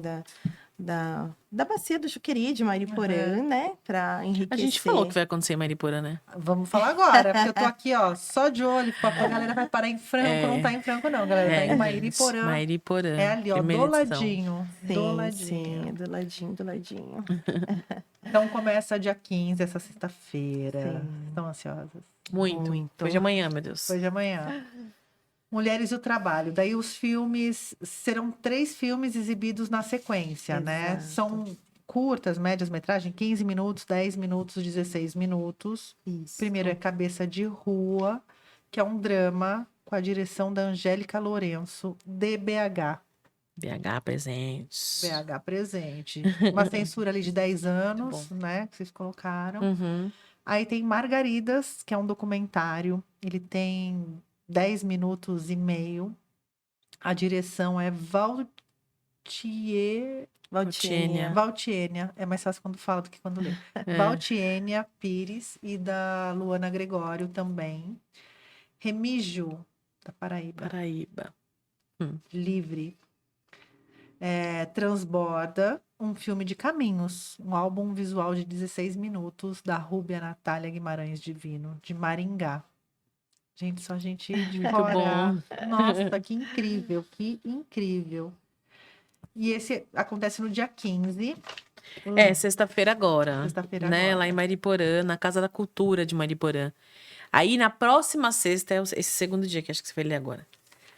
da Bacia do Juqueri, de Mariporã, né? Para enriquecer. A gente falou que vai acontecer em Mariporã, né? Vamos falar agora, porque eu tô aqui, ó, só de olho. A galera vai parar em Franco, não tá em Franco, não, galera. Tá em Mairiporã. Mairiporã. É ali, ó, primeira do edição. ladinho. Sim, Do ladinho. sim, do ladinho, do ladinho. Então começa dia 15, essa sexta-feira. Sim. Estão ansiosas? Muito. Muito. Foi de amanhã, meu Deus. Foi de amanhã. Mulheres e o Trabalho. Daí os filmes, serão 3 filmes exibidos na sequência, né? Exato. São curtas, médias metragem, 15 minutos, 10 minutos, 16 minutos. Isso. Primeiro é Cabeça de Rua, que é um drama com a direção da Angélica Lourenço, de BH. BH presentes. BH presente. Uma censura ali de 10 anos, né? Que vocês colocaram. Uhum. Aí tem Margaridas, que é um documentário. Ele tem 10 minutos e meio. A direção é Valtiênia. Valtiênia. É mais fácil quando fala do que quando lê. Valtiênia Pires e da Luana Gregório também. Remígio, da Paraíba. Paraíba. Livre. Transborda, um filme de caminhos. Um álbum visual de 16 minutos da Rúbia Natália Guimarães Divino, de Maringá. Gente, só gente de Muito fora. bom. Nossa, que incrível, que incrível. E esse acontece no dia 15. Sexta-feira agora. Sexta-feira né? agora. Lá em Mariporã, na Casa da Cultura de Mariporã. Aí, na próxima sexta, é esse segundo dia que acho que você vai ler agora.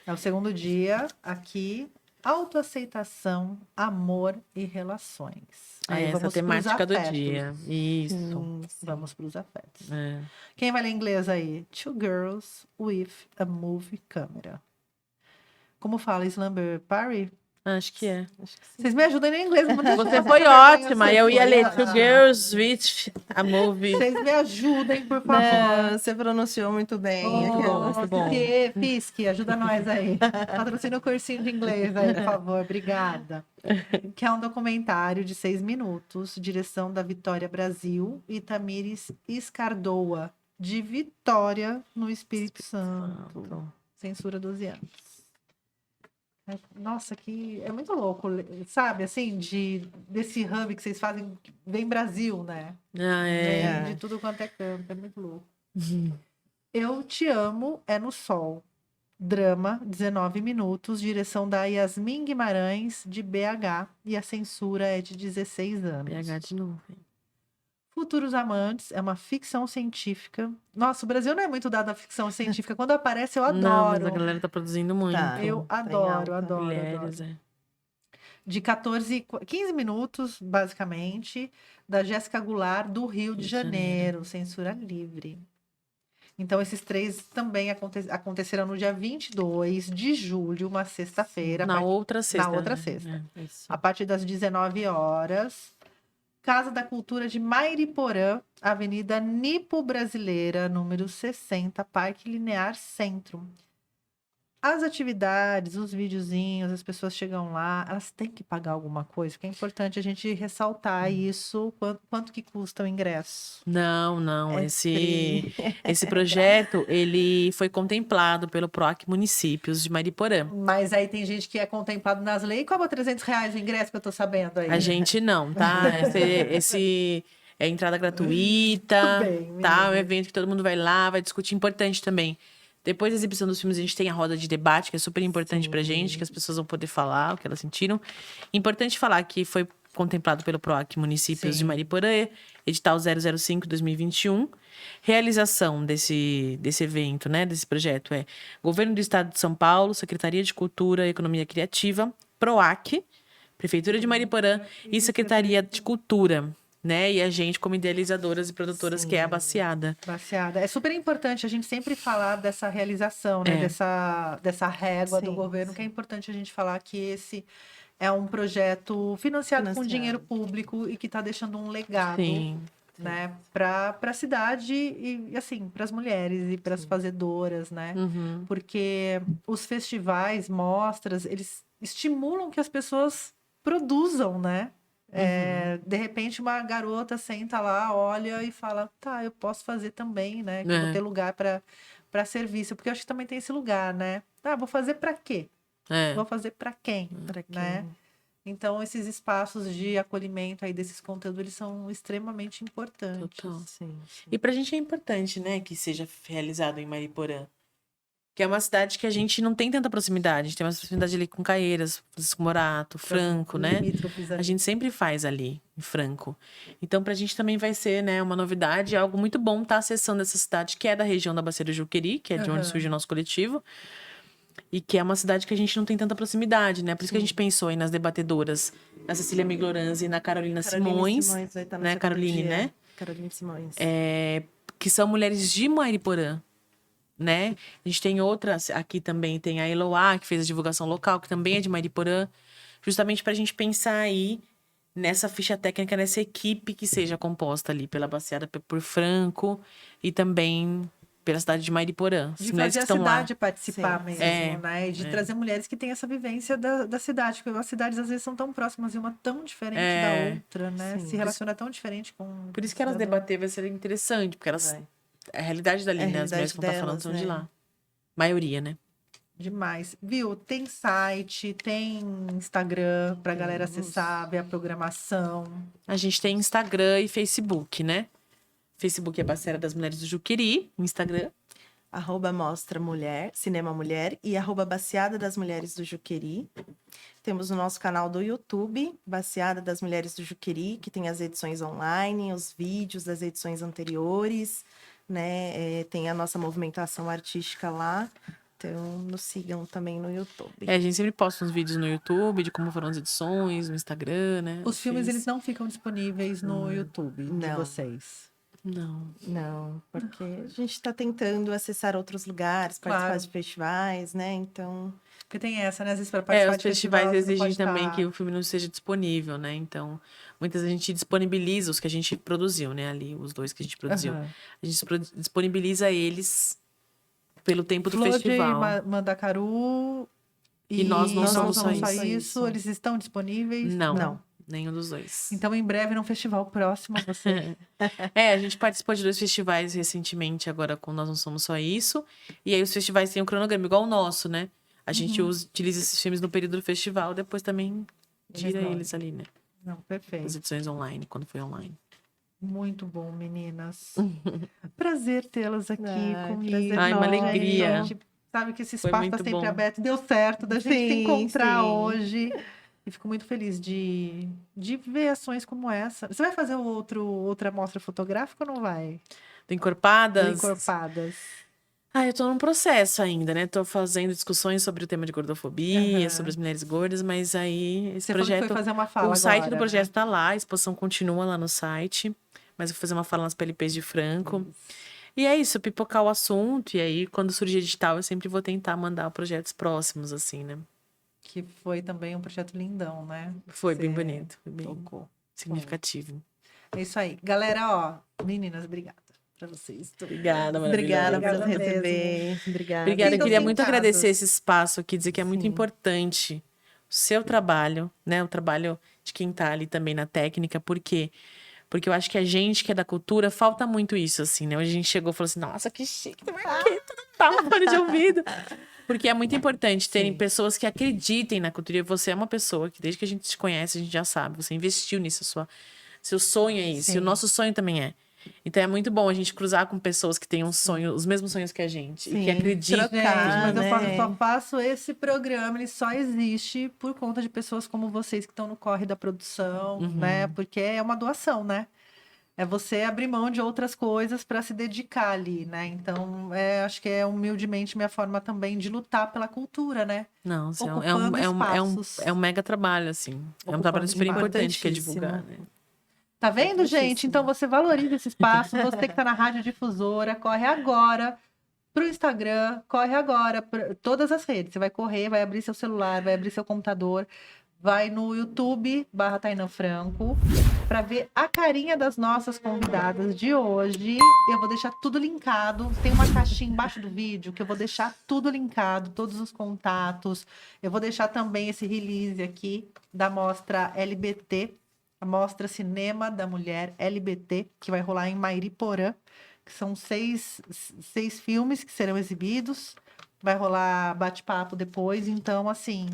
É o segundo dia aqui. Autoaceitação, amor e relações. Aí Essa vamos pros temática do afetos. dia. Isso. Sim, sim. Vamos para os afetos. É. Quem vai ler inglês aí? Two Girls with a Movie Camera. Como fala Slumber Party? Acho que é. Acho que sim. Vocês me ajudam em inglês. Você foi ótima. Eu ia ler Two Girls with a Movie. Vocês me ajudem, por favor. Não, você pronunciou muito bem. Muito bom, muito bom. Fisk, ajuda nós aí. Patrocina o cursinho de inglês aí, por favor. Obrigada. Que é um documentário de 6 minutos, direção da Vitória Brasil e Tamires Escardoa, de Vitória, no Espírito Santo. Censura 12 anos. Nossa, que é muito louco, sabe? Assim, desse hub que vocês fazem, vem Brasil, né? Ah, é. Vem de tudo quanto é canto, é muito louco. Uhum. Eu Te Amo é no Sol. Drama, 19 minutos, direção da Yasmin Guimarães, de BH, e a censura é de 16 anos. BH de novo. Futuros Amantes é uma ficção científica. Nossa, o Brasil não é muito dado à ficção científica. Quando aparece, eu adoro. Não, mas a galera tá produzindo muito. Tá. Eu Tá em adoro, alta. adoro, Mulheres, adoro. é. De 15 minutos, basicamente, da Jéssica Goulart, do Rio de Janeiro. Censura livre. Então, esses 3 também acontecerão no dia 22 de julho, uma sexta-feira. Na outra sexta. Na outra né? sexta. É. Isso. A partir das 19 horas. Casa da Cultura de Mairiporã, Avenida Nipo Brasileira, número 60, Parque Linear Centro. As atividades, os videozinhos, as pessoas chegam lá, elas têm que pagar alguma coisa, porque é importante a gente ressaltar isso, quanto que custa o ingresso. Não. É Esse projeto, ele foi contemplado pelo PROAC Municípios de Mariporã. Mas aí tem gente que é contemplado nas leis e cobra R$300 o ingresso, que eu tô sabendo aí. A gente não, tá? Esse é entrada gratuita, Muito bem, tá? É um meninas. evento que todo mundo vai lá, vai discutir. Importante também. Depois da exibição dos filmes, a gente tem a roda de debate, que é super importante pra gente, que as pessoas vão poder falar o que elas sentiram. Importante falar que foi contemplado pelo PROAC Municípios de Mariporã, edital 005/2021. Realização desse evento, né, desse projeto é Governo do Estado de São Paulo, Secretaria de Cultura e Economia Criativa, PROAC, Prefeitura de Mariporã e Secretaria de Cultura, né? E a gente como idealizadoras e produtoras, que é a Baciada. Baciada. É super importante a gente sempre falar dessa realização, né? Dessa régua do Sim, governo, que é importante a gente falar que esse é um projeto financiado com dinheiro público e que está deixando um legado, Sim. né? Para a cidade e, assim, para as mulheres e para as fazedoras, né? Uhum. Porque os festivais, mostras, eles estimulam que as pessoas produzam, né? De repente, uma garota senta lá, olha e fala: tá, eu posso fazer também, né? Que eu vou ter lugar para serviço. Porque eu acho que também tem esse lugar, né? Ah, vou fazer para quê? É. Vou fazer para quem? Pra quem? Né? Então, esses espaços de acolhimento aí desses conteúdos, eles são extremamente importantes. Total. Sim. E pra gente é importante, né, que seja realizado em Mariporã. Que é uma cidade que a gente não tem tanta proximidade. A gente tem uma proximidade ali com Caieiras, Francisco Morato, Franco, né? Limítrofes ali. A gente sempre faz ali, em Franco. Então, pra gente também vai ser, né, uma novidade, algo muito bom estar acessando essa cidade, que é da região da Bacia do Juqueri, que é de onde surge o nosso coletivo. E que é uma cidade que a gente não tem tanta proximidade, né? Por isso que a gente pensou aí nas debatedoras, na Cecília Migloranzi e na Carolina Simões, vai estar né? Caroline, né? Caroline Simões. Que são mulheres de Mariporã, né? A gente tem outras, aqui também tem a Eloá, que fez a divulgação local, que também é de Mariporã, justamente pra gente pensar aí nessa ficha técnica, nessa equipe que seja composta ali pela Baciada, por Franco e também pela cidade de Mariporã. As De mulheres fazer que a estão lá. cidade participar mesmo, né? E de trazer mulheres que têm essa vivência da cidade, porque as cidades às vezes são tão próximas e uma tão diferente da outra, né? Sim. Se relaciona tão diferente com... Por isso que elas debater vai ser interessante, porque elas... A realidade dali, É a né? As mulheres que vão estar falando realidade são de delas, lá. Maioria, né? Demais. Viu? Tem site, tem Instagram pra galera acessar, ver a programação. A gente tem Instagram e Facebook, né? Facebook é Baciada das Mulheres do Juqueri, Instagram. @Mostra Mulher, Cinema Mulher e @Baciada das Mulheres do Juqueri. Temos o nosso canal do YouTube, Baciada das Mulheres do Juqueri, que tem as edições online, os vídeos das edições anteriores, né? Tem a nossa movimentação artística lá. Então, nos sigam também no YouTube. A gente sempre posta uns vídeos no YouTube de como foram as edições, no Instagram, né? Os filmes, eles não ficam disponíveis no YouTube de Não. vocês. Não, porque a gente está tentando acessar outros lugares, participar Claro. de festivais, né? Então, Porque tem essa, né? Às vezes para participar Os de festival, festivais você não exigem pode também tá- que o filme não seja disponível, né? Então, muitas vezes a gente disponibiliza os que a gente produziu, né? Ali, os 2 que a gente produziu. Aham. A gente disponibiliza eles pelo tempo do Flor festival. de Mandacaru E Nós Não Nós Não Somos Só Somos Só Isso. Isso. Eles estão disponíveis? Não, nenhum dos 2. Então, em breve, num festival próximo, você... A gente participou de 2 festivais recentemente, agora com Nós Não Somos Só Isso. E aí os festivais têm um cronograma igual o nosso, né? A gente utiliza esses filmes no período do festival, depois também tira Resolve. eles ali, né? Não, perfeito. As edições online, quando foi online. Muito bom, meninas. Prazer tê-las aqui Ai, comigo. prazer Ai, uma alegria. A gente sabe que esse Foi espaço está muito sempre bom. aberto. Deu certo da gente se Sim, encontrar sim. hoje. E fico muito feliz de ver ações como essa. Você vai fazer outra mostra fotográfica ou não vai? Do Encorpadas. Encorpadas. Eu tô num processo ainda, né? Tô fazendo discussões sobre o tema de gordofobia, Aham. sobre as mulheres gordas, mas aí esse Você falou que projeto. foi fazer uma fala O site agora, do projeto né? tá lá, a exposição continua lá no site, mas eu vou fazer uma fala nas PLPs de Franco. E é isso, pipocar o assunto, e aí, quando surgir edital, eu sempre vou tentar mandar projetos próximos, assim, né? Que foi também um projeto lindão, né? Foi bem Você bonito, foi bem tocou. significativo. É isso aí. Galera, ó, meninas, obrigada pra vocês. Obrigada, obrigada por Obrigada nos receber. Obrigada. Obrigada, eu Sintam-se queria em muito casa. agradecer esse espaço aqui, dizer que é muito Sim. importante o seu trabalho, né? O trabalho de quem tá ali também na técnica, por quê? Porque eu acho que a gente que é da cultura, falta muito isso, assim, né? Hoje a gente chegou e falou assim, nossa, que chique, tu vai aqui, tudo tá um fone de ouvido. Porque é muito importante terem Sim. pessoas que acreditem na cultura. E você é uma pessoa que, desde que a gente se conhece, a gente já sabe. Você investiu nisso, seu sonho é isso. E Sim. o nosso sonho também é. Então é muito bom a gente cruzar com pessoas que têm um sonho, os mesmos sonhos que a gente. E que Sim, acreditam. trocar, Mas eu né? só faço esse programa, ele só existe por conta de pessoas como vocês que estão no corre da produção, né? Porque é uma doação, né? É você abrir mão de outras coisas para se dedicar ali, né? Então, acho que é humildemente minha forma também de lutar pela cultura, né? Não, assim, Ocupando espaços. é um mega trabalho, assim. É um Ocupando trabalho super importante que é importantíssimo. divulgar, né? Tá vendo, gente? Importantíssimo. Então você valoriza esse espaço. Você que tá na Rádio Difusora, corre agora pro Instagram, corre agora para todas as redes. Você vai correr, vai abrir seu celular, vai abrir seu computador, vai no YouTube /Tainá Franco para ver a carinha das nossas convidadas de hoje. Eu vou deixar tudo linkado. Tem uma caixinha embaixo do vídeo que eu vou deixar tudo linkado, todos os contatos. Eu vou deixar também esse release aqui da mostra LBT, a Mostra Cinema da Mulher LBT, que vai rolar em Mairiporã, que são 6 filmes que serão exibidos. Vai rolar bate-papo depois. Então, assim,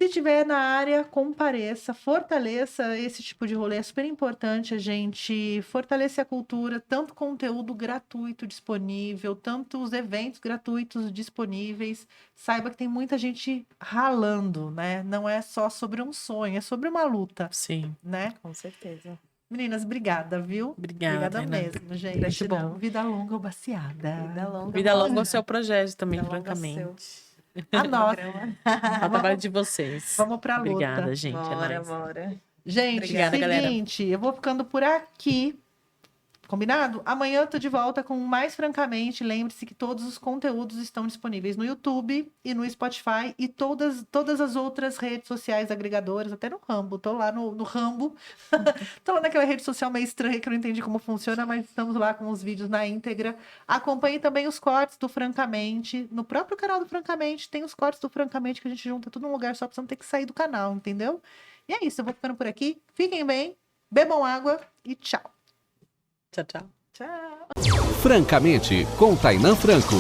se estiver na área, compareça, fortaleça esse tipo de rolê. É super importante a gente fortalecer a cultura, tanto conteúdo gratuito disponível, tanto os eventos gratuitos disponíveis. Saiba que tem muita gente ralando, né? Não é só sobre um sonho, é sobre uma luta, Sim. né? Com certeza. Meninas, obrigada, viu? Obrigada, Tainá. mesmo, gente. Gratidão. Vida longa ou baciada. Vida longa. Vida longa ao mano. seu projeto também, Vida longa ao francamente. A nossa. Programa. Ao trabalho de vocês. Vamos pra luta. Obrigada, gente. É Bora, nóis. bora. Gente, Obrigada, galera. seguinte, eu vou ficando por aqui. Combinado? Amanhã eu tô de volta com Mais Francamente. Lembre-se que todos os conteúdos estão disponíveis no YouTube e no Spotify e todas as outras redes sociais agregadoras, até no Rambo. Tô lá no Rambo. Tô lá naquela rede social meio estranha que eu não entendi como funciona, mas estamos lá com os vídeos na íntegra. Acompanhe também os cortes do Francamente. No próprio canal do Francamente tem os cortes do Francamente que a gente junta tudo num lugar só pra você não ter que sair do canal, entendeu? E é isso, eu vou ficando por aqui. Fiquem bem, bebam água e tchau. Tchau, tchau. Tchau. Francamente, com Tainá Franco.